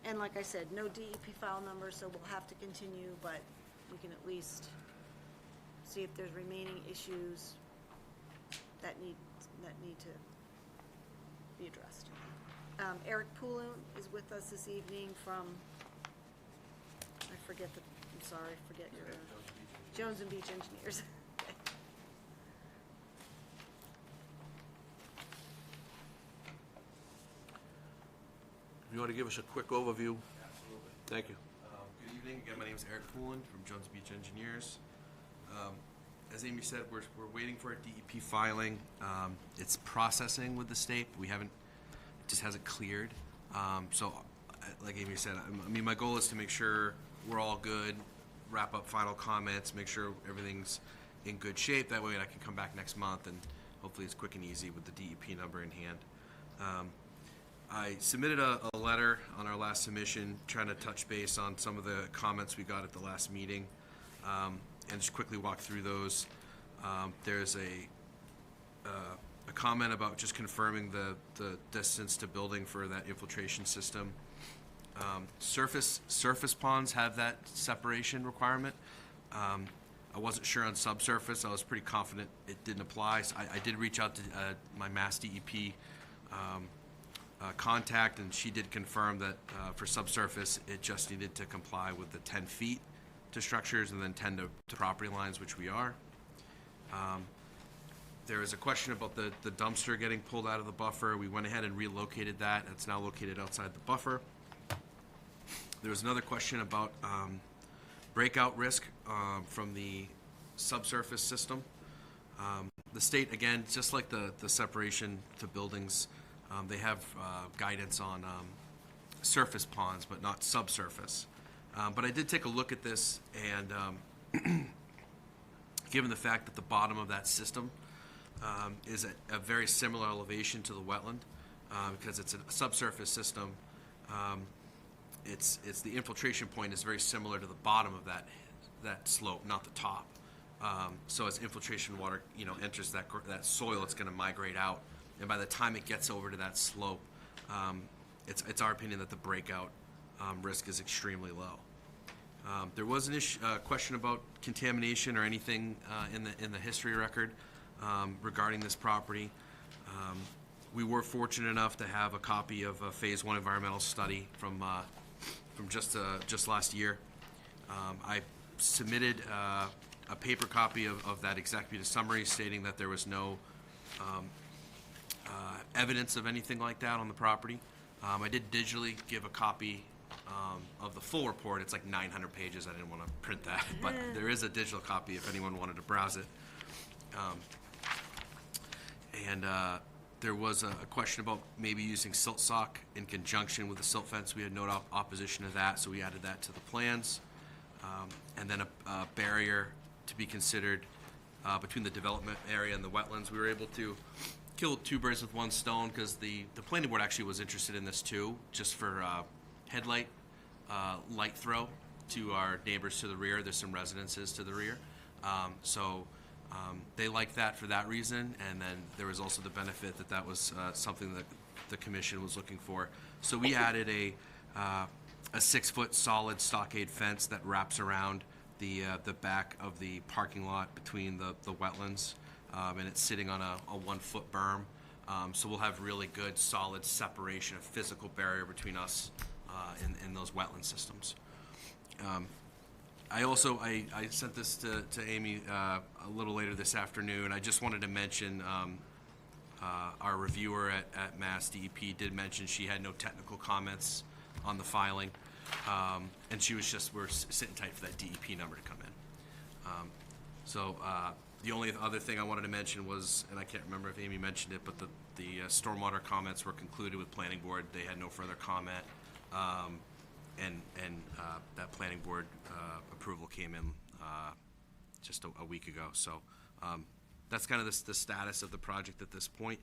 And like I said, no DEP file number, so we'll have to continue, but we can at least see if there's remaining issues that need to be addressed. Eric Poulin is with us this evening from, forget your, Jones and Beach Engineers. If you want to give us a quick overview. Absolutely. Thank you. Good evening. Again, my name is Eric Poulin from Jones Beach Engineers. As Amy said, we're waiting for a DEP filing. It's processing with the state. We haven't, it just hasn't cleared. So, like Amy said, I mean, my goal is to make sure we're all good, wrap up final comments, make sure everything's in good shape. That way I can come back next month and hopefully it's quick and easy with the DEP number in hand. I submitted a letter on our last submission trying to touch base on some of the comments we got at the last meeting, and just quickly walk through those. There's a comment about just confirming the distance to building for that infiltration system. Surface ponds have that separation requirement. I wasn't sure on subsurface. I was pretty confident it didn't apply. So I did reach out to my Mass DEP contact, and she did confirm that for subsurface, it just needed to comply with the 10 feet to structures and then 10 to property lines, which we are. There is a question about the dumpster getting pulled out of the buffer. We went ahead and relocated that. It's now located outside the buffer. There was another question about breakout risk from the subsurface system. The state, again, just like the separation to buildings, they have guidance on surface ponds, but not subsurface. But I did take a look at this, and given the fact that the bottom of that system is at a very similar elevation to the wetland, because it's a subsurface system, it's the infiltration point is very similar to the bottom of that slope, not the top. So as infiltration water, enters that soil, it's going to migrate out, and by the time it gets over to that slope, it's our opinion that the breakout risk is extremely low. There was an question about contamination or anything in the history record regarding this property. We were fortunate enough to have a copy of a Phase 1 environmental study from just last year. I submitted a paper copy of that executive summary stating that there was no evidence of anything like that on the property. I did digitally give a copy of the full report. It's like 900 pages. I didn't want to print that, but there is a digital copy if anyone wanted to browse it. There was a question about maybe using silt sock in conjunction with the silt fence. We had no opposition to that, so we added that to the plans. And then a barrier to be considered between the development area and the wetlands. We were able to kill two birds with one stone because the planning board actually was interested in this too, just for headlight light throw to our neighbors to the rear. There's some residences to the rear. They liked that for that reason, and then there was also the benefit that that was something that the commission was looking for. So we added a 6-foot solid stockade fence that wraps around the back of the parking lot between the wetlands, and it's sitting on a 1-foot berm. So we'll have really good solid separation, a physical barrier between us and those wetland systems. I sent this to Amy a little later this afternoon. I just wanted to mention our reviewer at Mass DEP did mention she had no technical comments on the filing, and she was we're sitting tight for that DEP number to come in. The only other thing I wanted to mention was, and I can't remember if Amy mentioned it, but the stormwater comments were concluded with planning board. They had no further comment. And that planning board approval came in just a week ago. So that's kind of the status of the project at this point.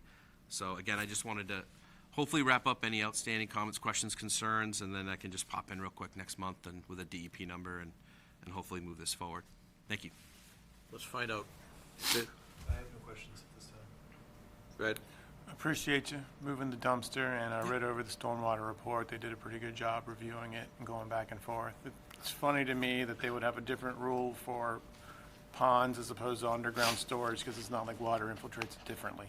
So again, I just wanted to hopefully wrap up any outstanding comments, questions, concerns, and then I can just pop in real quick next month and with a DEP number and hopefully move this forward. Thank you. Let's find out. I have no questions at this time. Go ahead. Appreciate you moving the dumpster, and I read over the stormwater report. They did a pretty good job reviewing it and going back and forth. It's funny to me that they would have a different rule for ponds as opposed to underground storage, because it's not like water infiltrates it differently.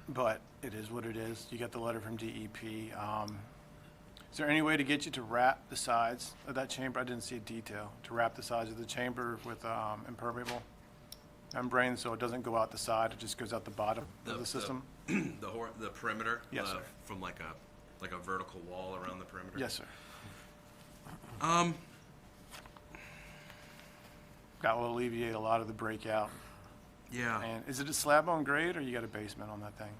But it is what it is. You got the letter from DEP. Is there any way to get you to wrap the sides of that chamber? I didn't see a detail. To wrap the sides of the chamber with impermeable membrane so it doesn't go out the side, it just goes out the bottom of the system? The perimeter? Yes, sir. From like a vertical wall around the perimeter? Yes, sir. That will alleviate a lot of the breakout. Yeah. And is it a slab on grade, or you got a basement on that thing?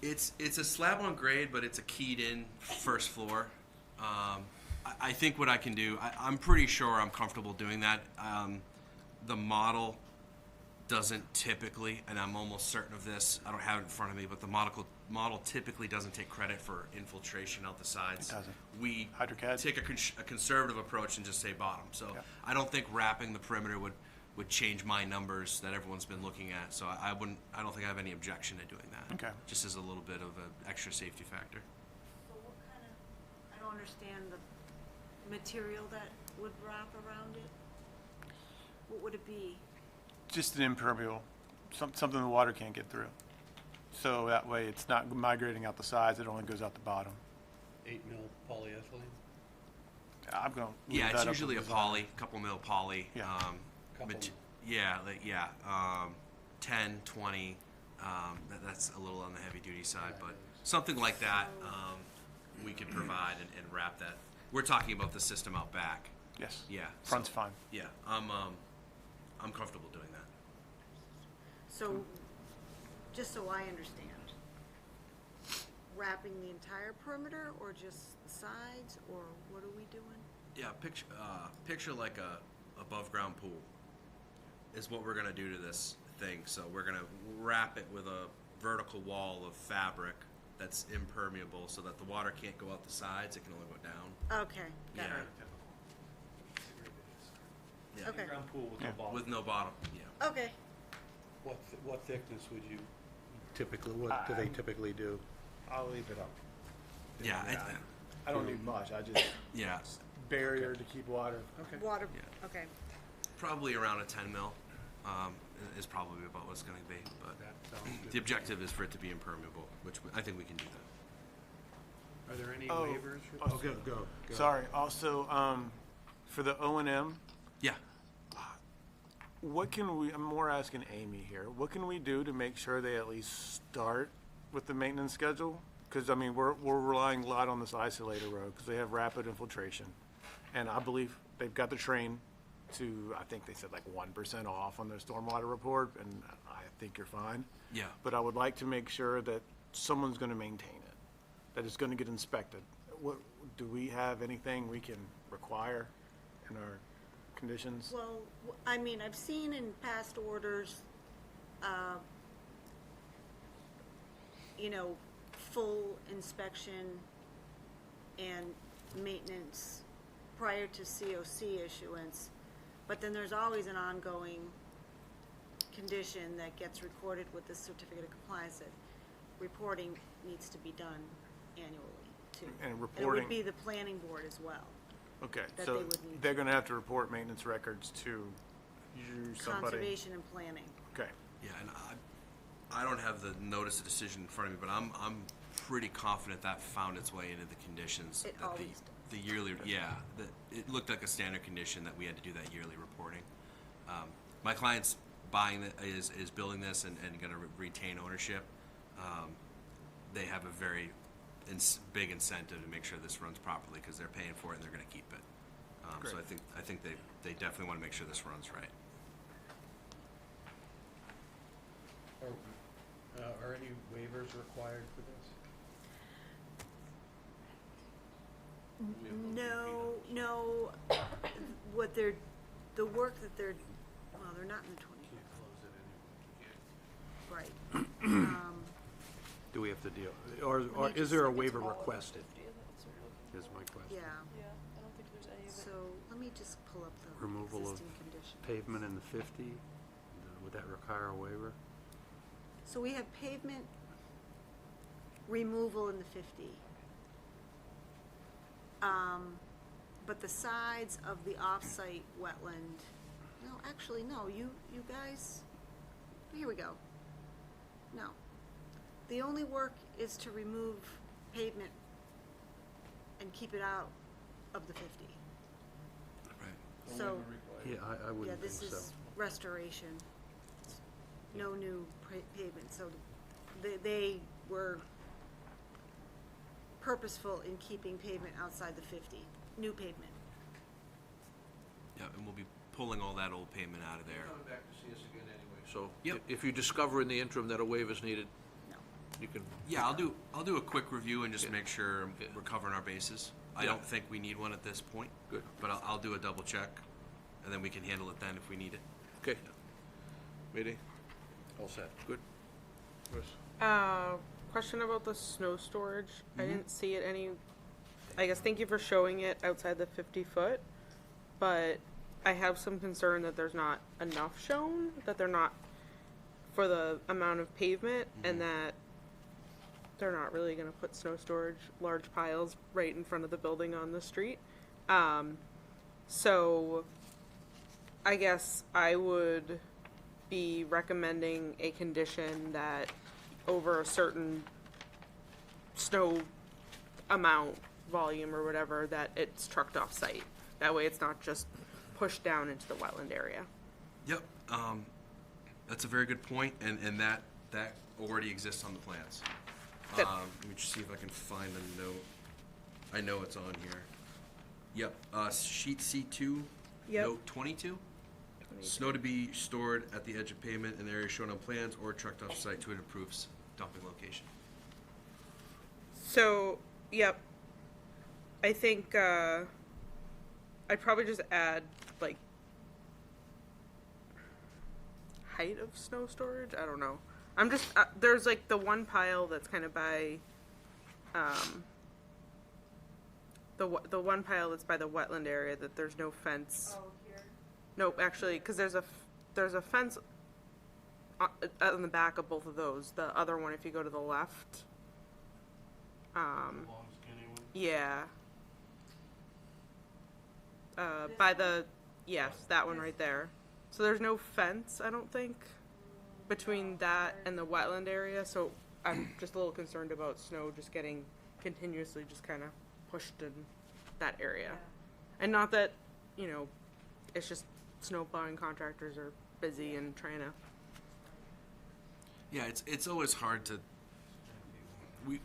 It's a slab on grade, but it's a keyed in first floor. I think what I can do, I'm pretty sure I'm comfortable doing that. The model doesn't typically, and I'm almost certain of this, I don't have it in front of me, but the model typically doesn't take credit for infiltration out the sides. It doesn't. We HydroCAD? take a conservative approach and just say bottom. So Yeah. I don't think wrapping the perimeter would change my numbers that everyone's been looking at. So I don't think I have any objection to doing that. Okay. Just as a little bit of an extra safety factor. So what kind of, I don't understand the material that would wrap around it. What would it be? Just an impermeable, something the water can't get through. So that way it's not migrating out the sides, it only goes out the bottom. 8 mil polyethylene? I'm going to leave Yeah, that it's up to usually a design. poly, couple mil poly. Yeah. Couple Yeah, 10, 20. That's a little on the heavy duty side, but something like that we could provide and wrap that. We're talking about the system out back. Yes. Yeah. Front's so, fine. Yeah, I'm comfortable doing that. So, just so I understand, wrapping the entire perimeter, or just the sides, or what are we doing? Yeah, picture like a above ground pool is what we're gonna do to this thing. So we're gonna wrap it with a vertical wall of fabric that's impermeable so that the water can't go out the sides, it can only go down. Okay, got Yeah. it. Yeah. Okay, Ground pool with no Yeah. bottom. With no bottom, yeah. okay. What thickness would you typically, what do they typically do? I'll leave it up. Yeah, I don't need much, I just, yeah. barrier to keep water. Okay. Water, Yeah. okay. Probably around a 10 mil is probably about what it's gonna be, but That sounds the good. objective is for it to be impermeable, which I think we can do that. Are there any Oh, waivers? oh, Go. Sorry, also, for the O&M, Yeah. what can we, I'm more asking Amy here, what can we do to make sure they at least start with the maintenance schedule? Because, I mean, we're relying a lot on this isolator road, because they have rapid infiltration. And I believe they've got the train to, I think they said like 1% off on their stormwater report, and I think you're fine. Yeah. But I would like to make sure that someone's gonna maintain it, that it's gonna get inspected. What, do we have anything we can require in our conditions? Well, I mean, I've seen in past orders, you know, full inspection and maintenance prior to COC issuance, but then there's always an ongoing condition that gets recorded with the certificate of compliance that reporting needs to be done annually too. And It reporting, would be the planning board as well. okay, that so they would need they're gonna have to report maintenance records to you, somebody? Conservation and planning. Okay, Yeah, and I don't have the notice of decision in front of me, but I'm pretty confident that found its way into the conditions. It that always does. the yearly, yeah, it looked like a standard condition that we had to do that yearly reporting. My client's buying it, is building this and gonna retain ownership. They have a very big incentive to make sure this runs properly, because they're paying for it and they're gonna keep it. So Great. I think they definitely wanna make sure this runs right. Are any waivers required for this? No, what they're, the work that they're, well, they're not in the 20, right. Do we have to deal, or is there a waiver requested? Is my question. Yeah, Yeah, I don't think there's any of so let me just pull up the Removal of existing conditions. Pavement in the 50, would that require a waiver? So we have pavement removal in the 50. But the sides of the off-site wetland, no, actually, no, you guys, here we go. No. The only work is to remove pavement and keep it out of the 50. Right. So, Yeah, I yeah, wouldn't think this so. is restoration. No new pavement, so they were purposeful in keeping pavement outside the 50, new pavement. Yeah, and we'll be pulling all that old pavement out of there. Coming back to see us again anyway. So Yep. if you discover in the interim that a waiver's needed, No. you can, Yeah, I'll do a quick review and just Yeah. make sure Yeah. we're covering our bases. I Yeah. don't think we need one at this point. Good. But I'll do a double check, and then we can handle it then if we need it. okay. Meeting, All set. good? Chris? Question about the snow storage. I didn't see it any. I guess thank you for showing it outside the 50-foot, but I have some concern that there's not enough shown, that they're not for the amount of pavement, and that they're not really going to put snow storage, large piles, right in front of the building on the street. So I guess I would be recommending a condition that over a certain snow amount, volume or whatever, that it's trucked off site. That way it's not just pushed down into the wetland area. Yep. That's a very good point, and that already exists on the plans. Good. Let me just see if I can find the note. I know it's on here. Yep. Sheet C2, Yep. note 22. Snow to be stored at the edge of pavement in the area shown on plans or trucked off site to an approved dumping location. So, yep. I think I'd probably just add like height of snow storage. I don't know. I'm just there's like the one pile that's kind of by the one pile that's by the wetland area that there's no fence. Oh, here? Nope, actually, because there's a fence on the back of both of those. The other one, if you go to the left. Yeah. By the, yes, that one right there. So there's no fence, I don't think, between that and the wetland area. So I'm just a little concerned about snow just getting continuously just kind of pushed in that area. And not that, you know, it's just snow plowing contractors are busy and trying to. Yeah, it's always hard to.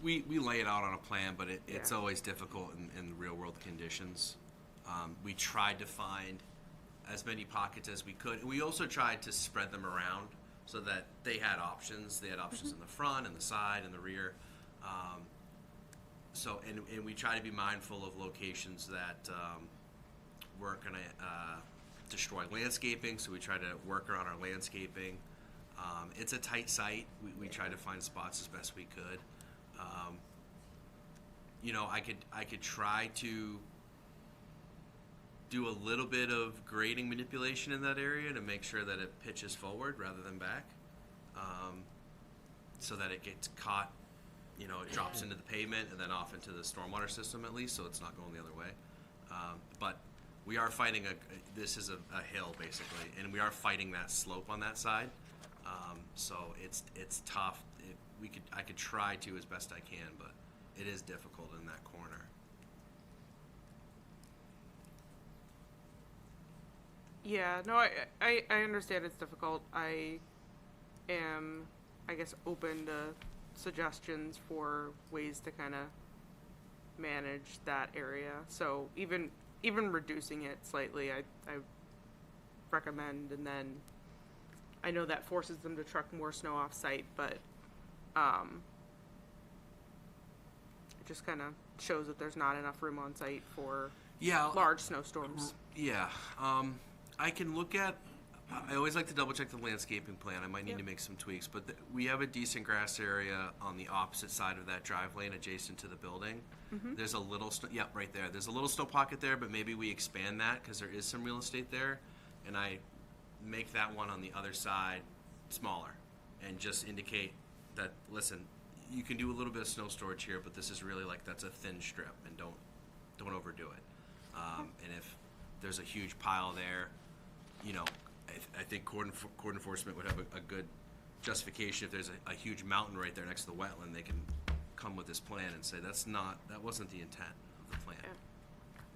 We lay it out on a plan, but it's Yeah. always difficult in real world conditions. We tried to find as many pockets as we could. We also tried to spread them around so that they had options. They had options in the front and the side and the rear. And we try to be mindful of locations that weren't going to destroy landscaping, so we try to work around our landscaping. It's a tight site. We try to find spots as best we could. I could try to do a little bit of grading manipulation in that area to make sure that it pitches forward rather than back, so that it gets caught, it drops into the pavement and then off into the stormwater system at least, so it's not going the other way. But we are fighting this is a hill basically, and we are fighting that slope on that side. So it's tough. I could try to as best I can, but it is difficult in that corner. Yeah, no, I understand it's difficult. I am, I guess, open to suggestions for ways to kind of manage that area. So even reducing it slightly, I recommend, and then I know that forces them to truck more snow off site, but it just kind of shows that there's not enough room on site for large snowstorms. Yeah. I can look at, I always like to double check the landscaping plan. I might need to make some tweaks, but we have a decent grass area on the opposite side of that drive lane adjacent to the building. There's a little, right there. There's a little snow pocket there, but maybe we expand that because there is some real estate there, and I make that one on the other side smaller and just indicate that, listen, you can do a little bit of snow storage here, but this is really that's a thin strip, and don't overdo it. And if there's a huge pile there, I think court enforcement would have a good justification. If there's a huge mountain right there next to the wetland, they can come with this plan and say that wasn't the intent of the plan.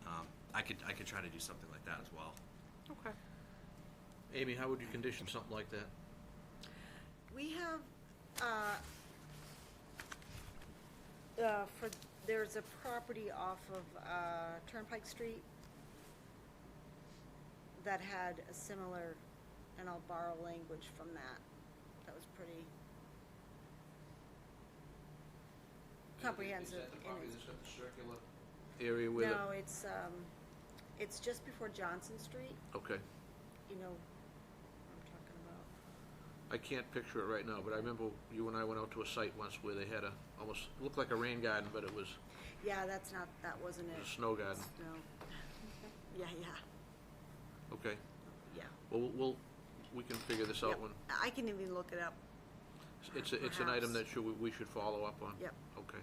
Yeah. I could try to do something like that as well. Okay. Amy, how would you condition something like that? We have, there's a property off of Turnpike Street that had a similar, and I'll borrow language from that. That was pretty comprehensive. Is that the property in that's got the circular area with it? No, it's just before Johnson Street, Okay. you know what I'm talking about. I can't picture it right now, but I remember you and I went out to a site once where they had almost looked like a rain garden, but it was Yeah, that wasn't a it. snow garden. No. Yeah. Okay. Yeah. Well, we can figure this out Yep. when, I can even look it up. it's an item Perhaps. that we should follow up on. Yep. Okay.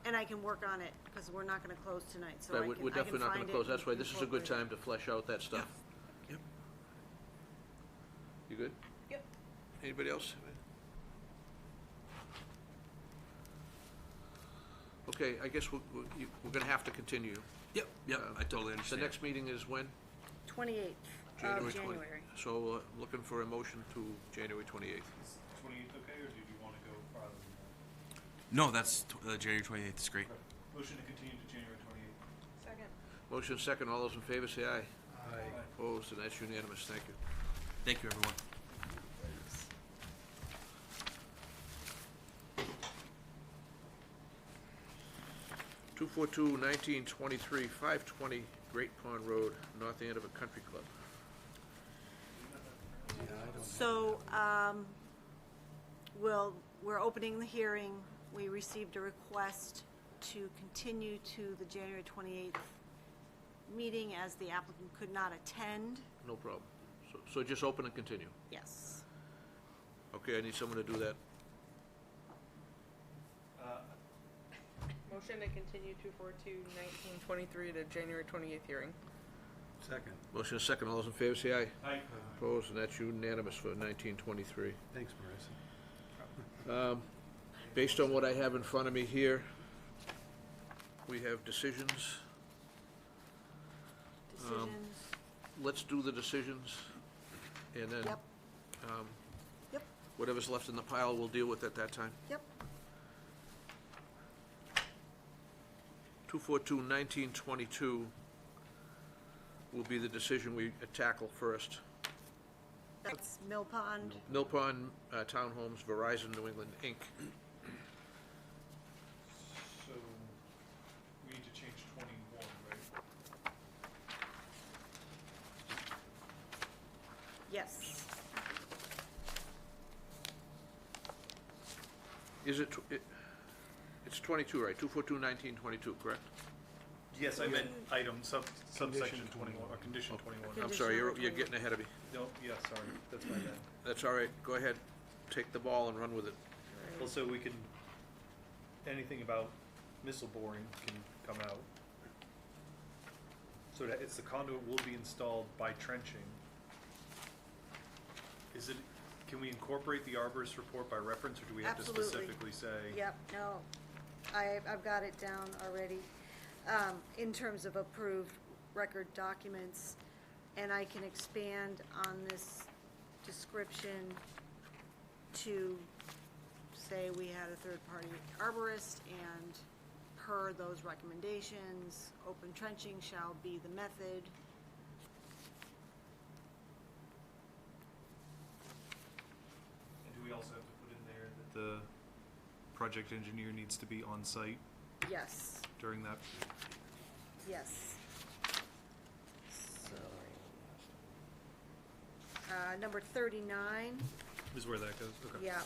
And I can work on it, because we're not gonna close tonight, so Right, I we're can definitely not find gonna it close. and That's why this is a good incorporate time to flesh out that stuff. Yep. You good? Yep. Anybody else? Okay, I guess we're gonna have to continue. Yep. I totally The understand. next meeting is when? 28th January of 20. January. So, looking for a motion to January 28th. Is 28th okay, or did you want to go farther than that? No, that's January 28th is great. Motion to continue to January 28th. Second. Motion second, all those in favor say aye. Aye. Opposed, and that's unanimous, thank you. Thank you, everyone. 242-1923, 520 Great Pond Road, North Andover Country Club. So, we're opening the hearing. We received a request to continue to the January 28th meeting as the applicant could not attend. No problem. So just open and continue. Yes. Okay, I need someone to do that. Motion to continue 242-1923 to January 28th hearing. Second. Motion second, all those in favor say aye. Aye. Opposed, and that's unanimous for 1923. Thanks, Marissa. Based on what I have in front of me here, we have decisions. Decisions. Let's do the decisions, and then Yep. Yep. whatever's left in the pile, we'll deal with at that time. Yep. 242-1922 will be the decision we tackle first. That's Mill Pond. Mill Pond Townhomes, Verizon New England, Inc. So, we need to change 21, right? Yes. Is it, it's 22, right? 242-1922, correct? Yes, I meant item, subsection 21, or condition 21. I'm sorry, you're Condition getting ahead of me. No, yeah, sorry, that's my bad. That's all right, go ahead, take the ball and run with it. Well, so we can, anything about missile boring can come out. So that it's the conduit will be installed by trenching. Is it, can we incorporate the arborist report by reference, or do we have to Absolutely. specifically say? Yep, no, I've got it down already, in terms of approved record documents, and I can expand on this description to say we had a third-party arborist, and per those recommendations, open trenching shall be the method. And do we also have to put in there that the project engineer needs to be on site Yes, during that? yes. So, number 39, Is where that goes, okay. yeah.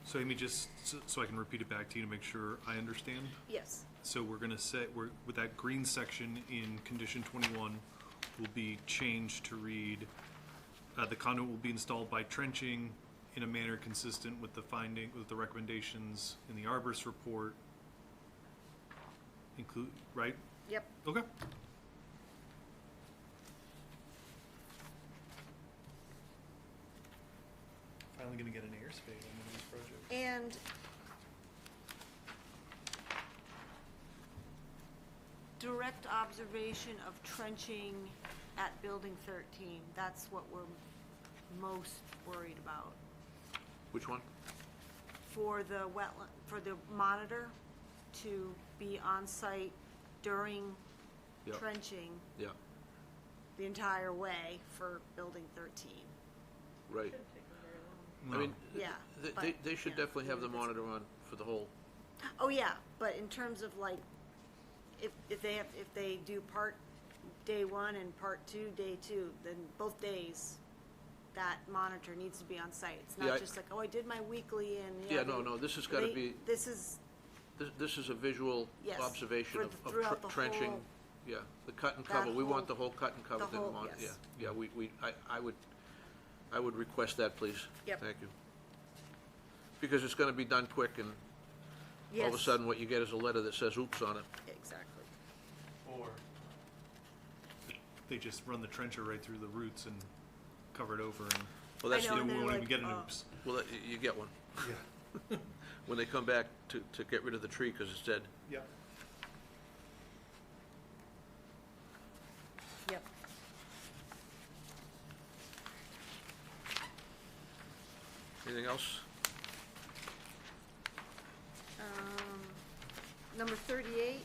So Amy, just so I can repeat it back to you to make sure I understand. Yes, So we're gonna say, with that green section in condition 21 will be changed to read, the conduit will be installed by trenching in a manner consistent with the recommendations in the arborist report. Include, right? yep. Okay. Finally gonna get an air spade on one of these projects. And direct observation of trenching at building 13, that's what we're most worried about. Which one? For the wetland, for the monitor to be on site during Yeah. trenching Yeah, the entire way for building 13. right. I No. mean, Yeah, they should yeah. definitely have the monitor on for the whole, Oh, yeah, but in terms of like, if they do part day 1 and part 2, day 2, then both days, that monitor needs to be on site. It's Yeah, not I- just like, oh, I did my weekly and, Yeah, no, this has gotta be- This is, this is a visual Yes, observation for of throughout the trenching. whole- Yeah, the cut and that cover, we want whole- the whole cut and cover the thing whole- on, yeah. yes. Yeah, I would request that, please. Yep. Thank you. Because it's gonna be done quick, and all of a yes, sudden, what you get is a letter that says oops on it. exactly. Or they just run the trencher right through the roots and cover it over, and Well, that's, I know, you and they're won't even like, get an oh. oops. well, you get one. Yeah. When they come back to get rid of the tree, because it's dead. Yep. Yep. Anything else? Number 38,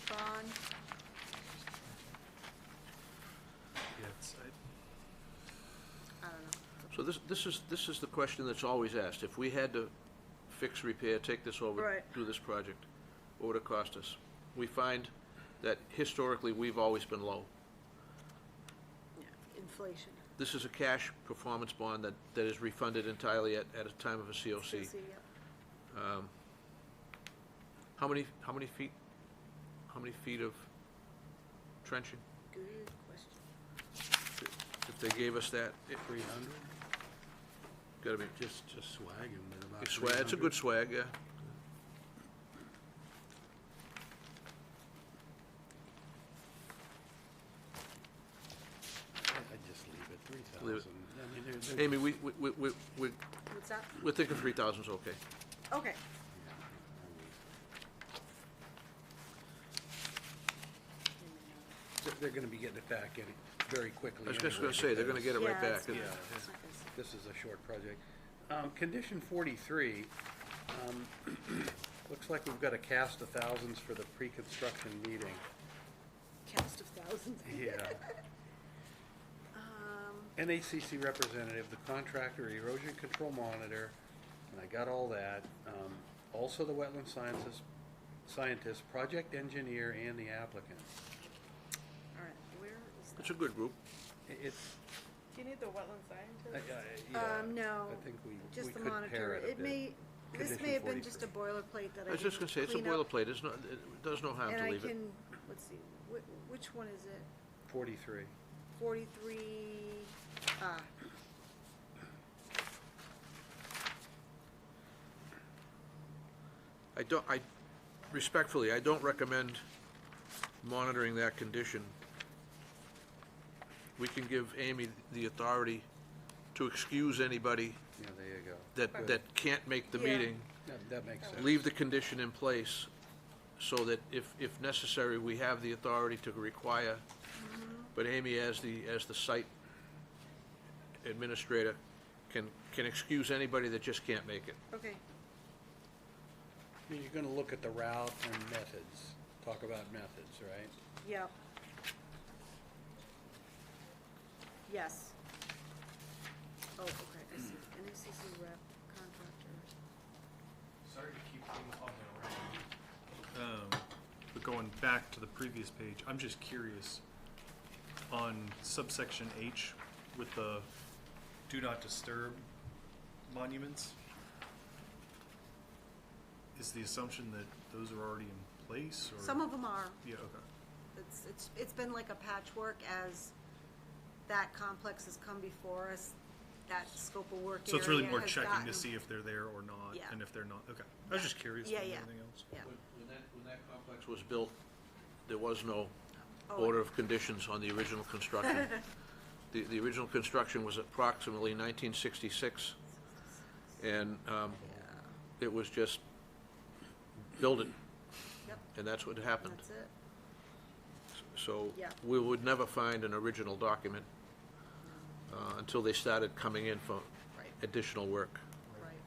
bond. Yeah, I don't know. So this is the question that's always asked. If we had to fix, repair, take this over, Right. do this project, what would it cost us? We find that historically, we've always been low. Yeah, inflation. This is a cash performance bond that is refunded entirely at a time of a COC. CC, yep. How many feet of trenching? Good question. If they gave us that, 300? gotta be, Just swag him at about it's swag, it's a good 300. swag, yeah. I'd just leave it, Leave it. 3,000. I mean, they're- Amy, What's that? we're thinking 3,000's okay. Okay. they're gonna be getting it back in very quickly. I was just anyway, gonna say, they're gonna get it right Yeah, back. it's Yeah, not- this- it's not gonna s- this is a short project. Condition 43, looks like we've got a cast of thousands for the pre-construction meeting. Cast of thousands. Yeah. NACC representative, the contractor, erosion control monitor, and I got all that. Also the wetland scientist, project engineer, and the applicant. All right, where is It's that? a good group. It's, Do you need the wetland scientist? yeah, No, I think we just the could monitor. pair it a It bit. may, this Condition may have been just a 43. boilerplate that I I was just gonna didn't say, it's a clean up. boilerplate, it does no harm And to I leave it. can, let's see, which one is it? 43. 43, Respectfully, I don't recommend monitoring that condition. We can give Amy the authority to excuse anybody Yeah, there you go. that can't make the Yeah. meeting, That makes sense. leave the condition in place, so that if necessary, we have the authority to require. But Amy, as the site administrator, can excuse anybody that just can't make it. okay, I mean, you're gonna look at the route and methods, talk about methods, right? yeah. Yes. Oh, okay, I see, NACC rep, contractor. Sorry to keep things on the around. But going back to the previous page, I'm just curious, on subsection H with the do not disturb monuments, is the assumption that those are already in place, or? Some of them are. Yeah, okay. It's been like a patchwork as that complex has come before us, that scope of work So it's really area more has checking gotten- to see if they're there or not, Yeah. and if they're not, okay. I was just curious Yeah, more than yeah. anything else. Yeah. When that complex was built, there was no Oh, order of conditions on the original construction. The original construction was approximately 1966, and it was just build it, Yep, and that's what happened. that's it. So Yeah. we would never find an original document until they started coming in for Right. additional work. Right.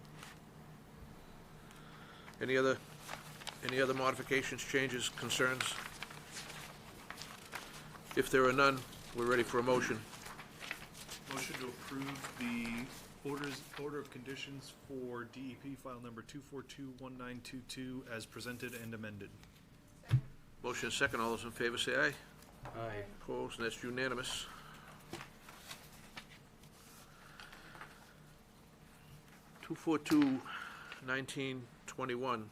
Any other modifications, changes, concerns? If there are none, we're ready for a motion. Motion to approve the order of conditions for DEP file number 2421922 as presented and amended. Motion is second. All those in favor say aye. Aye. Opposed, and that's unanimous. (242-1921).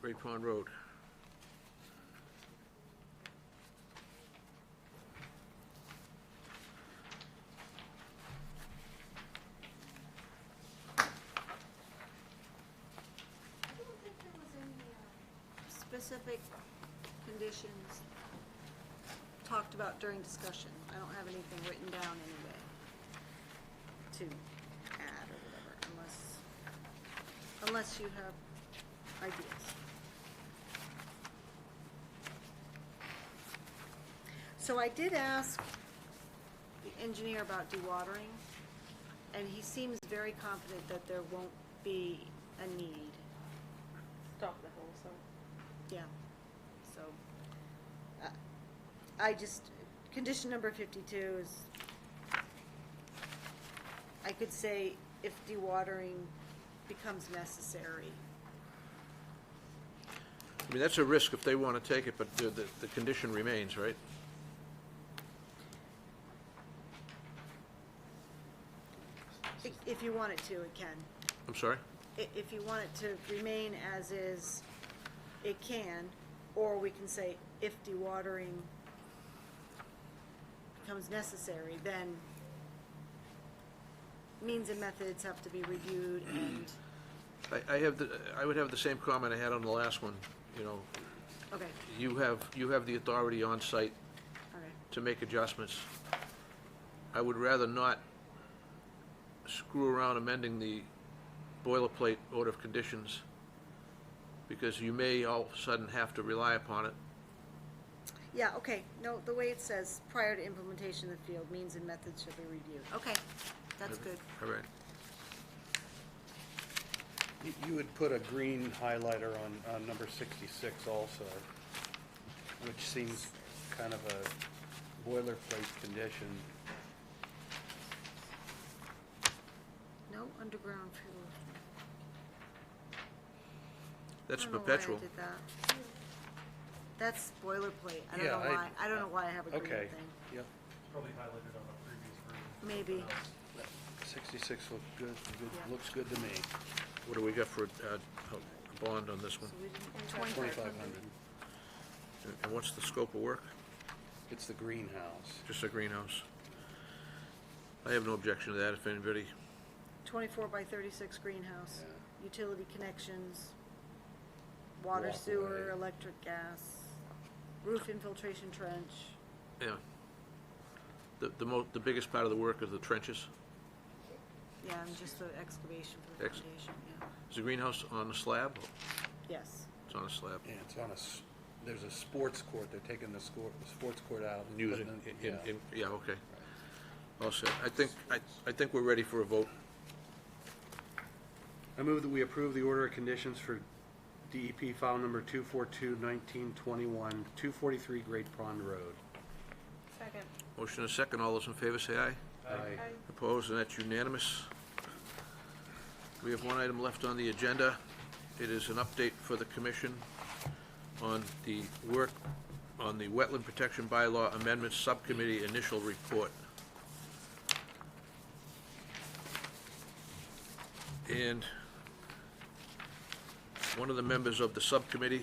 Great Pond Road. I don't think there was any specific conditions talked about during discussion. I don't have anything written down anyway to add or whatever, unless you have ideas. So I did ask the engineer about dewatering, and he seems very confident that there won't be a need. Stop the hill, so. Yeah, so, I just, condition number 52 is, I could say if dewatering becomes necessary. I mean, that's a risk if they want to take it, but the condition remains, right? If you want it to, it can. I'm sorry? If you want it to remain as is, it can, or we can say if dewatering becomes necessary, then means and methods have to be reviewed and, I would have the same comment I had on the last one, you know. okay, You have the authority on site okay, to make adjustments. I would rather not screw around amending the boilerplate order of conditions because you may all of a sudden have to rely upon it. Yeah, okay, no, the way it says, prior to implementation of the field, means and methods shall be reviewed. Okay, that's good. All right. You would put a green highlighter on number 66 also, which seems kind of a boilerplate condition. No underground fuel. That's I don't know perpetual. why I did that. That's boilerplate. I don't Yeah, know why. I don't know why I have a green Okay, thing. yep. Probably highlighted on the previous version. Maybe. 66 Yeah. looks good to me. What do we got for a bond on this one? So we didn't. 2,500. And what's the scope of work? It's the greenhouse. Just a greenhouse. I have no objection to that if anybody, 24 by 36 greenhouse. Yeah. Utility connections, water, Walkway. sewer, electric, gas, roof infiltration trench. yeah. The biggest part of the work is the trenches. Yeah, and just the excavation for the Ex- foundation, yeah. Is the greenhouse on a slab? Yes. It's on a slab. Yeah, it's on there's a sports court, they're taking the sports court out. and Using, putting in- yeah. yeah, okay. All set. I think we're ready for a vote. I move that we approve the order of conditions for DEP file number 242-1921, 243 Great Pond Road. Second. Motion and a second. All those in favor say aye. Aye. Opposed, and that's unanimous. We have one item left on the agenda. It is an update for the commission on the work on the Wetland Protection Bylaw Amendments Subcommittee initial report. And one of the members of the subcommittee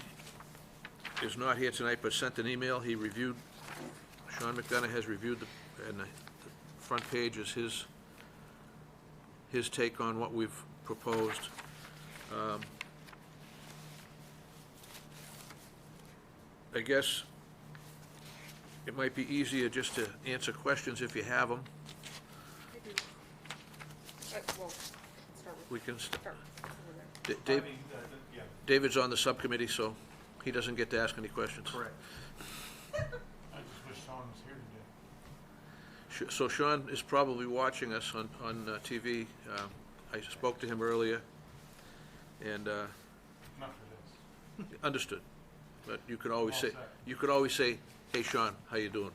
is not here tonight, but sent an email. He reviewed, Sean McDonough has reviewed, and the front page is his take on what we've proposed. I guess it might be easier just to answer questions if you have them. Well, start with, We can, start over there. Yeah, David's on the subcommittee, so he doesn't get to ask any questions. correct. I just wish Sean was here today. So Sean is probably watching us on TV. I spoke to him earlier, and Not for this. understood. But you could always say, All set. "Hey Sean, how you doing?"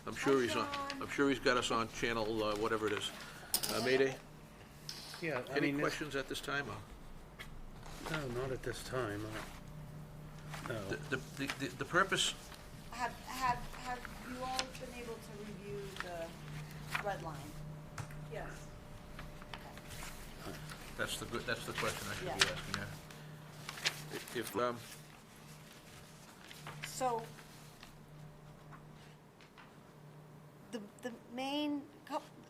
I'm sure he's on. I'm sure he's got us on channel whatever it is. Mayday. Yeah, I Any mean, questions at this time? no, not at this time. No. The purpose. Have you all been able to review the red line? Yes. That's the question I should be Yeah. asking. Yeah. If So, the main,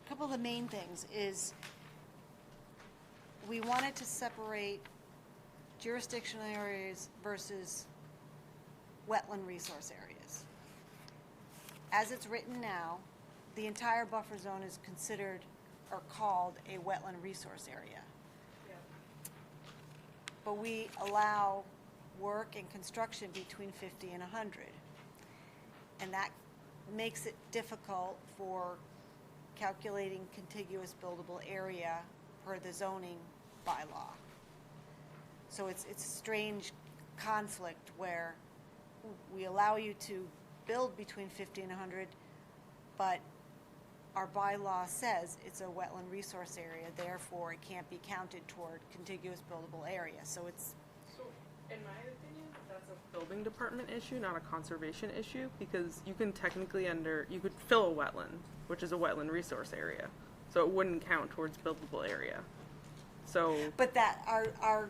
couple of the main things is, we wanted to separate jurisdictional areas versus wetland resource areas. As it's written now, the entire buffer zone is considered or called a wetland resource area. But we allow work and construction between 50 and 100. And that makes it difficult for calculating contiguous buildable area per the zoning bylaw. So it's a strange conflict where we allow you to build between 50 and 100, but our bylaw says it's a wetland resource area, therefore it can't be counted toward contiguous buildable area. So it's, So, in my opinion, that's a building department issue, not a conservation issue, because you can technically you could fill a wetland, which is a wetland resource area, so it wouldn't count towards buildable area. So, but that, our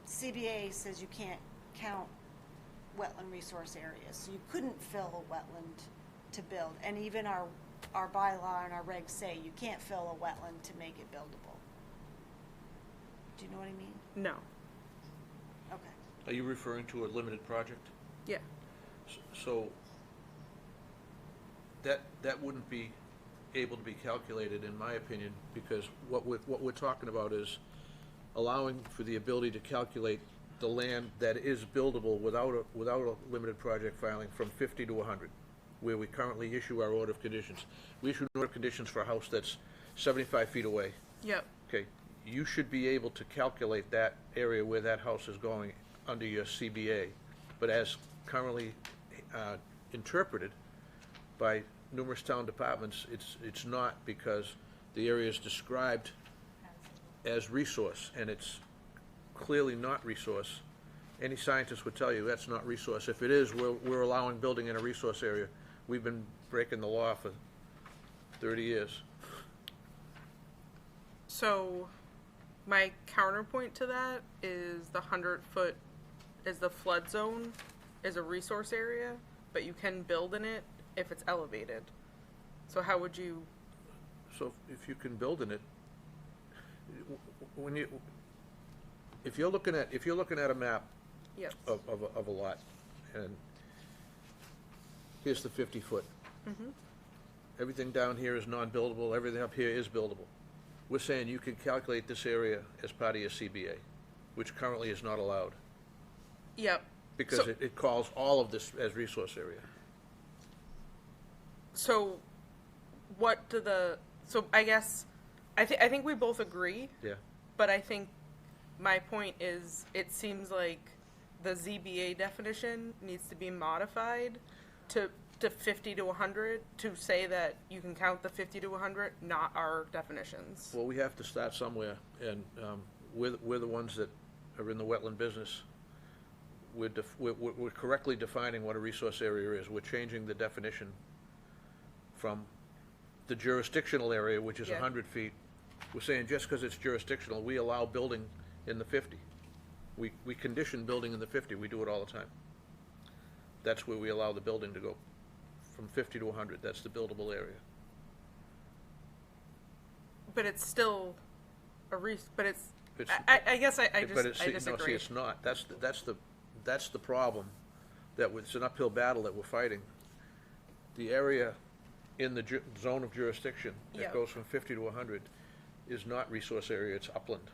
CBA says you can't count wetland resource areas, so you couldn't fill a wetland to build, and even our bylaw and our regs say you can't fill a wetland to make it buildable. Do you know what I mean? no. Okay. are you referring to a limited project? Yeah. So that wouldn't be able to be calculated, in my opinion, because what we're talking about is allowing for the ability to calculate the land that is buildable without a limited project filing from 50 to 100, where we currently issue our order of conditions. We issue an order of conditions for a house that's 75 feet away. Yep. Okay, you should be able to calculate that area where that house is going under your CBA. But as currently interpreted by numerous town departments, it's not, because the area is described as resource, and it's clearly not resource. Any scientist would tell you that's not resource. If it is, we're allowing building in a resource area. We've been breaking the law for 30 years. So, my counterpoint to that is the 100-foot is the flood zone is a resource area, but you can build in it if it's elevated. So how would you? So if you can build in it, if you're looking at a map Yes. of a lot, and here's the 50-foot. Everything down here is non-buildable, everything up here is buildable. We're saying you can calculate this area as part of your CBA, which currently is not allowed, Yep. because So- it calls all of this as resource area. So, what do the? So I guess, I think we both agree. Yeah. But I think my point is, it seems like the ZBA definition needs to be modified to 50 to 100 to say that you can count the 50 to 100, not our definitions. Well, we have to start somewhere, and we're the ones that are in the wetland business. We're correctly defining what a resource area is. We're changing the definition from the jurisdictional area, which is Yeah. 100 feet. We're saying just because it's jurisdictional, we allow building in the 50. We condition building in the 50. We do it all the time. That's where we allow the building to go, from 50 to 100. That's the buildable area. But it's still but it's, It's- I guess I But it's, I no, see, disagree. it's not. That's the problem, it's an uphill battle that we're fighting. The area in the zone of jurisdiction that Yeah. goes from 50 to 100 is not resource area, it's upland.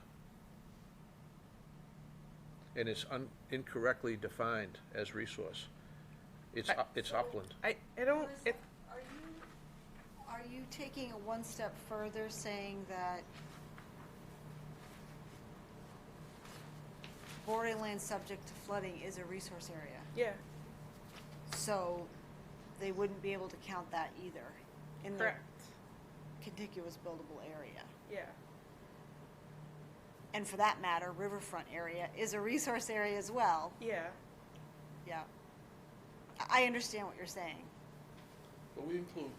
And it's incorrectly defined as resource. It's upland. I don't, it, Are you taking it one step further, saying that borderland subject to flooding is a resource area? yeah, So they wouldn't be able to count that either in the correct, contiguous buildable area. yeah. And for that matter, riverfront area is a resource area as well. Yeah. Yeah. I understand what you're saying. But we include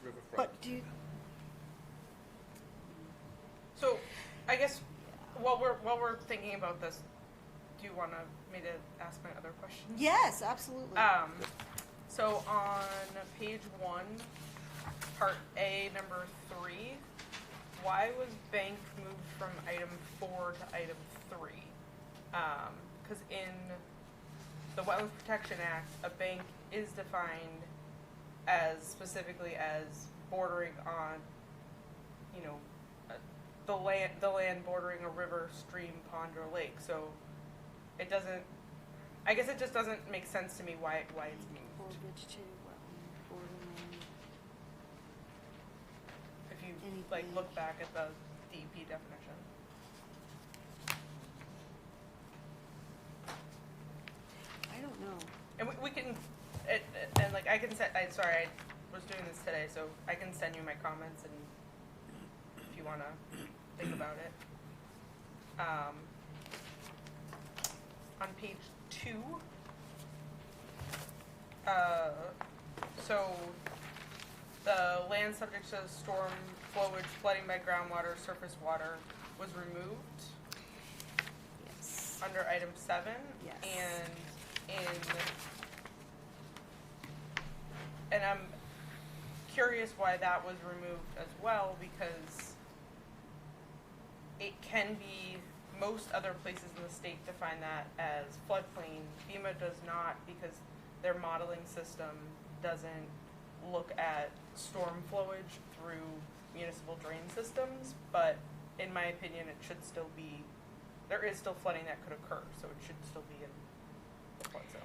riverfront. But do you, So, I guess while we're thinking about this, do you want me to ask my other question? yes, absolutely. So on page 1, part A, number 3, why was bank moved from item 4 to item 3? Because in the Wetlands Protection Act, a bank is defined as specifically as bordering on, the land bordering a river, stream, pond, or lake. So it doesn't. I guess it just doesn't make sense to me why it's moved. Or vegetated wetland, borderland. If you Any look back at the DEP definition. I don't know. And we can, and I can send, sorry, I was doing this today, so I can send you my comments and if you wanna think about it. On page 2, so the land subject to storm flowage, flooding by groundwater, surface water was removed Yes. under item 7. Yes. And I'm curious why that was removed as well, because it can be, most other places in the state define that as floodplain. FEMA does not, because their modeling system doesn't look at storm flowage through municipal drain systems, but in my opinion, it should still be, there is still flooding that could occur, so it should still be in the flood zone.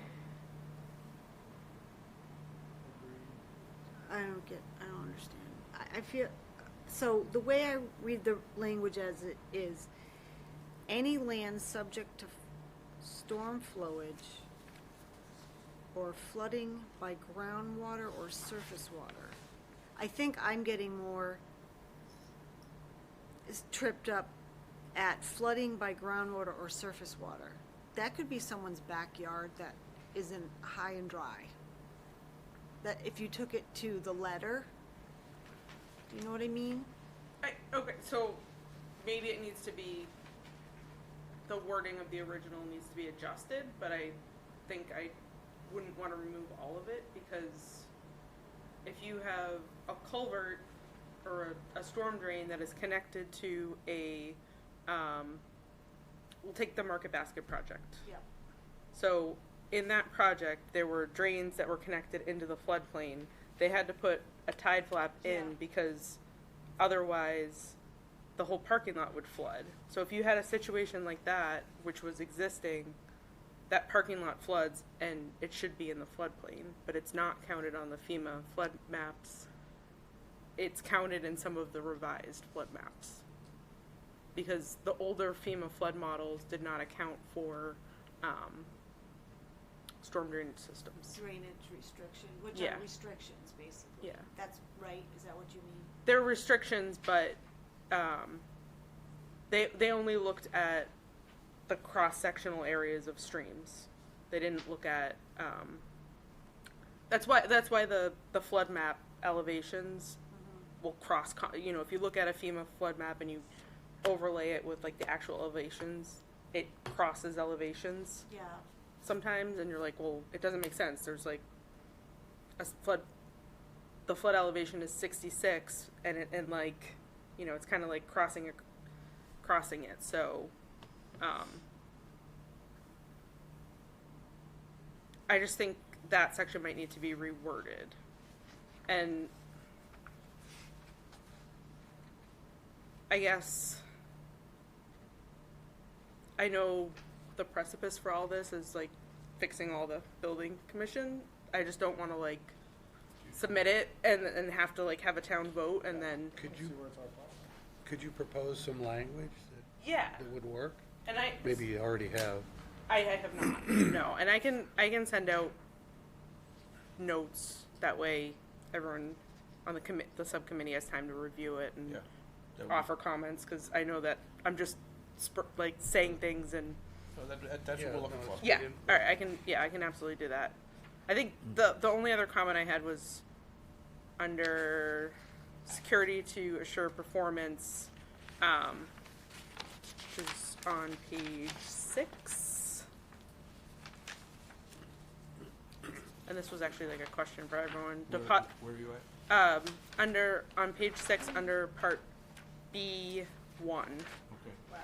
I don't understand. I feel, so the way I read the language as it is, any land subject to storm flowage or flooding by groundwater or surface water. I think I'm getting more tripped up at flooding by groundwater or surface water. That could be someone's backyard that isn't high and dry. That if you took it to the letter, do you know what I mean? Okay, so maybe it needs to be, the wording of the original needs to be adjusted, but I think I wouldn't want to remove all of it, because if you have a culvert or a storm drain that is connected to a, we'll take the Market Basket project. Yeah. So in that project, there were drains that were connected into the floodplain. They had to put a tide flap in Yeah. because otherwise the whole parking lot would flood. So if you had a situation like that, which was existing, that parking lot floods and it should be in the floodplain, but it's not counted on the FEMA flood maps. It's counted in some of the revised flood maps. Because the older FEMA flood models did not account for storm drainage systems. Drainage restriction, which Yeah. are restrictions, basically. Yeah. That's right, is that what you mean? There are restrictions, but they only looked at the cross-sectional areas of streams. They didn't look at that's why the flood map elevations will cross, if you look at a FEMA flood map and you overlay it with like the actual elevations, it crosses elevations Yeah. sometimes, and you're like, well, it doesn't make sense. There's like the flood elevation is 66, and it's kind of like crossing it. So, I just think that section might need to be reworded, and I guess I know the precipice for all this is like fixing all the building commission. I just don't want to like submit it and have to like have a town vote and then Could you propose some language yeah. that would work? And I Maybe you already have. I have not. No, and I can send out notes, that way everyone on the subcommittee has time to review it and Yeah. That would- offer comments, because I know that I'm just like saying things and No, that's what we're looking for. yeah. All right, I can absolutely do that. I think the only other comment I had was under security to assure performance, which is on page 6. And this was actually like a question for everyone. Where are you at? On page 6, under part B1. Okay. Wow,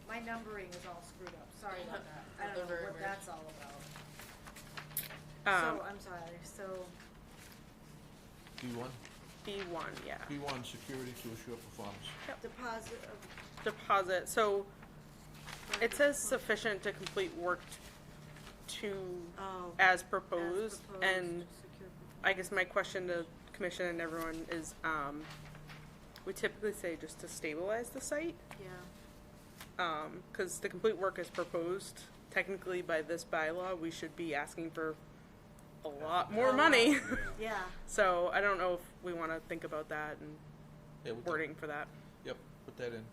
my numbering is all screwed up, sorry about that. I don't know what that's all about. So, I'm sorry, so, B1? B1, yeah. B1, security to assure performance. deposit of, Deposit. So it says sufficient to complete work to oh. as proposed, and secure I guess my question to commission and everyone is, we typically say just to stabilize the site, yeah, because the complete work is proposed. Technically, by this bylaw, we should be asking for a lot more money. yeah. So I don't know if we want to think about that and Yeah, we'll wording for that. Yep, put that in.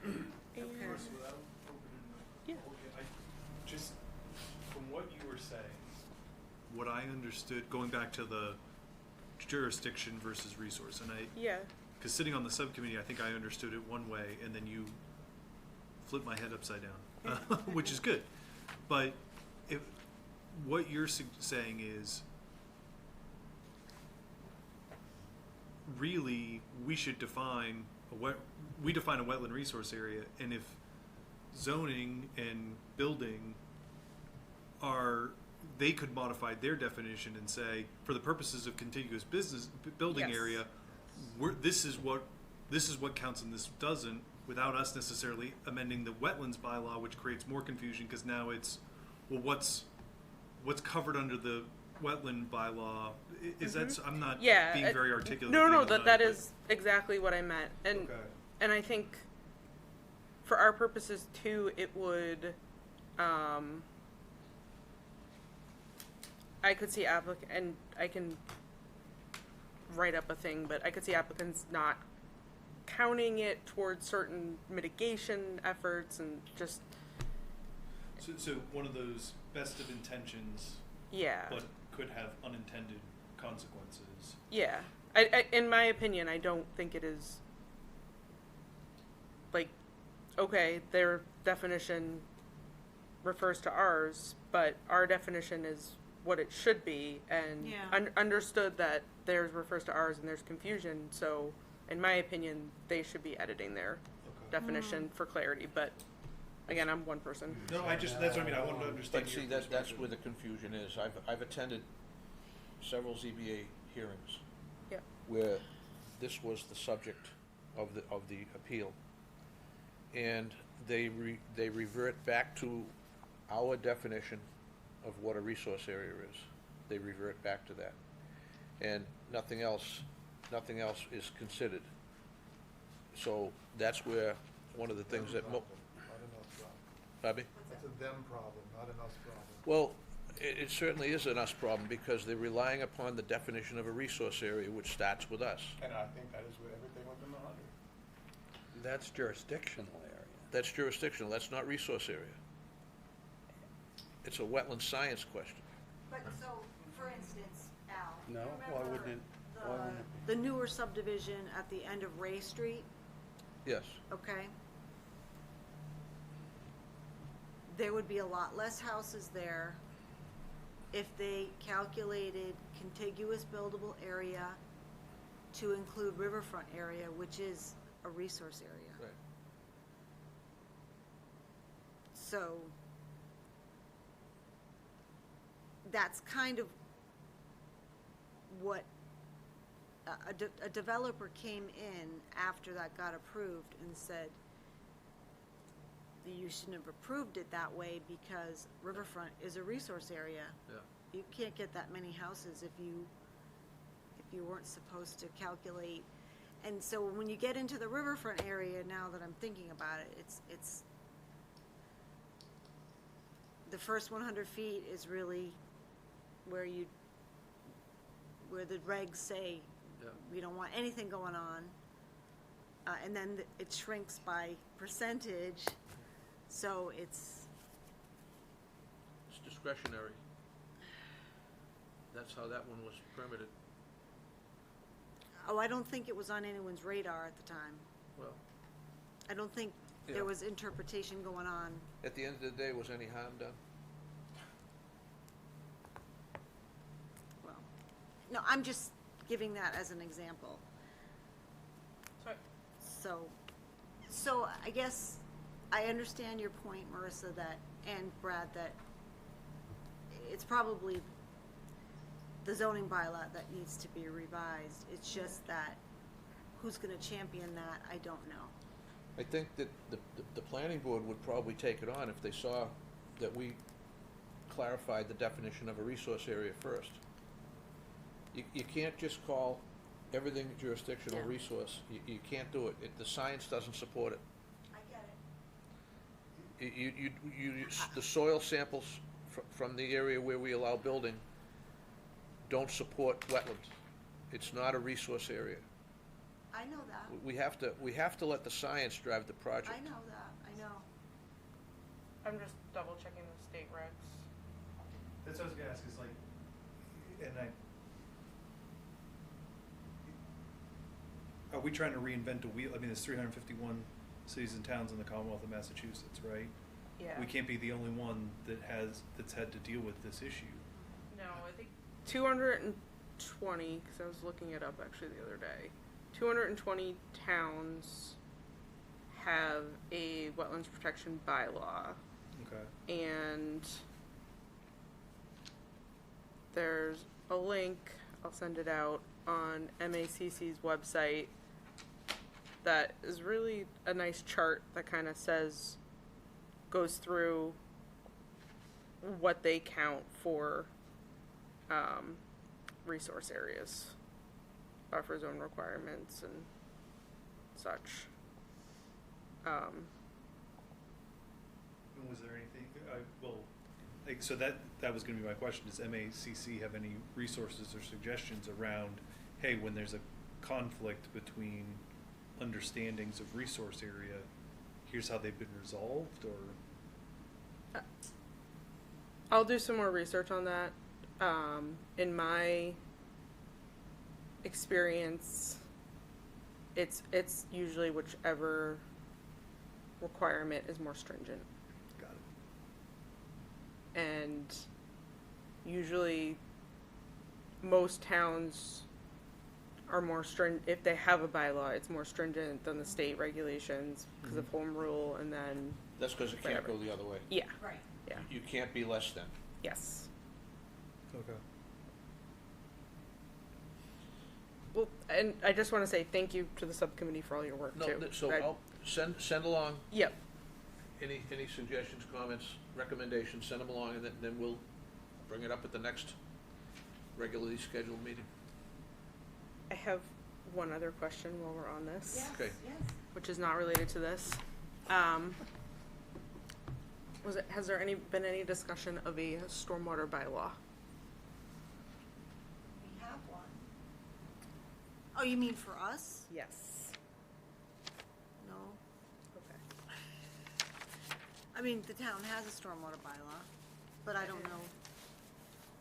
And- Yeah. Just from what you were saying, what I understood, going back to the jurisdiction versus resource, and Yeah. because sitting on the subcommittee, I think I understood it one way, and then you flipped my head upside down, which is good. But if what you're saying is, really, we should define we define a wetland resource area, and if zoning and building they could modify their definition and say, for the purposes of contiguous building Yes. area, this is what counts and this doesn't, without us necessarily amending the wetlands bylaw, which creates more confusion, because now it's, well, what's covered under the wetland bylaw? Is that, I'm not Yeah. being very articulate. No, at the no, end of the that night, is exactly what I meant. And Okay. and I think for our purposes too, it would, I could see and I can write up a thing, but I could see applicants not counting it towards certain mitigation efforts and just, So one of those best of intentions, yeah. but could have unintended consequences. Yeah. I, in my opinion, I don't think it is, like, okay, their definition refers to ours, but our definition is what it should be, and Yeah. Understood that theirs refers to ours and there's confusion, so in my opinion, they should be editing their Okay. definition for clarity, but again, I'm one person. No, that's what I mean, I wanted to understand But your see, that's perspective. where the confusion is. I've attended several ZBA hearings Yeah. where this was the subject of the appeal. And they revert back to our definition of what a resource area is. They revert back to that. And nothing else is considered. So that's where one of the things that Not an us problem. Bobby? That's a them problem, not an us problem. Well, it certainly is an us problem because they're relying upon the definition of a resource area, which starts with us. And I think that is with everything within the 100. That's jurisdictional area. That's jurisdictional, that's not resource area. It's a wetland science question. But so, for instance, Al. No, you why remember wouldn't why wouldn't it The newer subdivision at the end of Ray Street, Yes, okay? There would be a lot less houses there if they calculated contiguous buildable area to include riverfront area, which is a resource area. right. So that's kind of what a developer came in after that got approved and said, you shouldn't have approved it that way because riverfront is a resource area. Yeah. You can't get that many houses if you weren't supposed to calculate. And so when you get into the riverfront area, now that I'm thinking about it, it's the first 100 feet is really where the regs say Yeah. we don't want anything going on. And then it shrinks by percentage, so it's discretionary. That's how that one was permitted. I don't think it was on anyone's radar at the time. Well, I don't think Yeah. there was interpretation going on. at the end of the day, was any harm done? Well, no, I'm just giving that as an example. So I guess I understand your point, Marissa, and Brad, that it's probably the zoning bylaw that needs to be revised. It's just that who's gonna champion that, I don't know. I think that the planning board would probably take it on if they saw that we clarified the definition of a resource area first. You can't just call everything jurisdictional Yeah. resource. You can't do it. The science doesn't support it. I get it. The soil samples from the area where we allow building don't support wetlands. It's not a resource area. I know that. We have to let the science drive the project. I know that. I know. I'm just double checking the state regs. That's what I was gonna ask, is like, are we trying to reinvent a wheel? I mean, there's 351 cities and towns in the Commonwealth of Massachusetts, right? Yeah. We can't be the only one that's had to deal with this issue. No, I think 220, because I was looking it up actually the other day. 220 towns have a wetlands protection bylaw, Okay. and there's a link I'll send it out on MACC's website. That is really a nice chart that kind of goes through what they count for resource areas, buffer zone requirements and such. Was there anything, so that was gonna be my question, does MACC have any resources or suggestions around, hey, when there's a conflict between understandings of resource area, here's how they've been resolved, or? I'll do some more research on that. In my experience, it's usually whichever requirement is more stringent. Got it. And usually most towns are more stringent. If they have a bylaw, it's more stringent than the state regulations because of home rule, and then That's because it can't go the other way. yeah, Right. yeah, You can't be less than. yes. Okay. Well, and I just want to say thank you to the subcommittee for all your work No, too. so I'll send along Yep. any suggestions, comments, recommendations, send them along, and then we'll bring it up at the next regularly scheduled meeting. I have one other question while we're on this. Yes, Okay. yes. Which is not related to this. Has there been any discussion of a stormwater bylaw? We have one. Oh, you mean for us? Yes. No. Okay. I mean, the town has a stormwater bylaw, but I don't know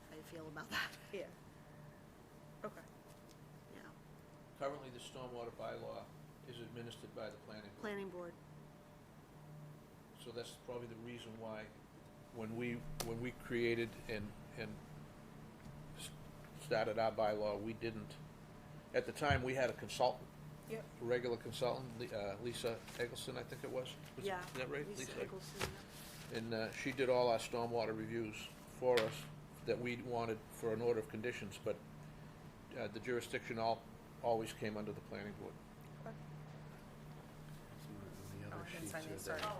how you feel about that. Yeah. Okay. Yeah. Currently, the stormwater bylaw is administered by the planning board. Planning board. So that's probably the reason why, when we created and started our bylaw, we didn't, at the time, we had a consultant, Yep. a regular consultant, Lisa Eggleston, I think it was. Yeah. Isn't that right? Lisa Eggleston. And she did all our stormwater reviews for us that we wanted for an order of conditions, but the jurisdiction always came under the planning board. The Oh, other I didn't sheets sign are these, there. sorry.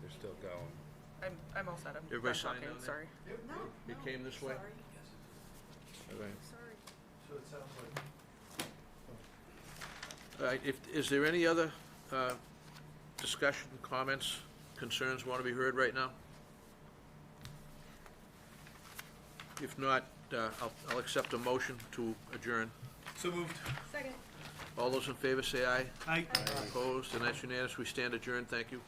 They're still going. I'm all set. I'm Everybody done sign talking. down there? Sorry. No. You came this way? Sorry. Okay. Sorry. So it sounds like. All right, is there any other discussion, comments, concerns want to be heard right now? If not, I'll accept a motion to adjourn. So moved. Second. All those in favor say aye. Aye. Opposed, and that's unanimous. We stand adjourned. Thank you.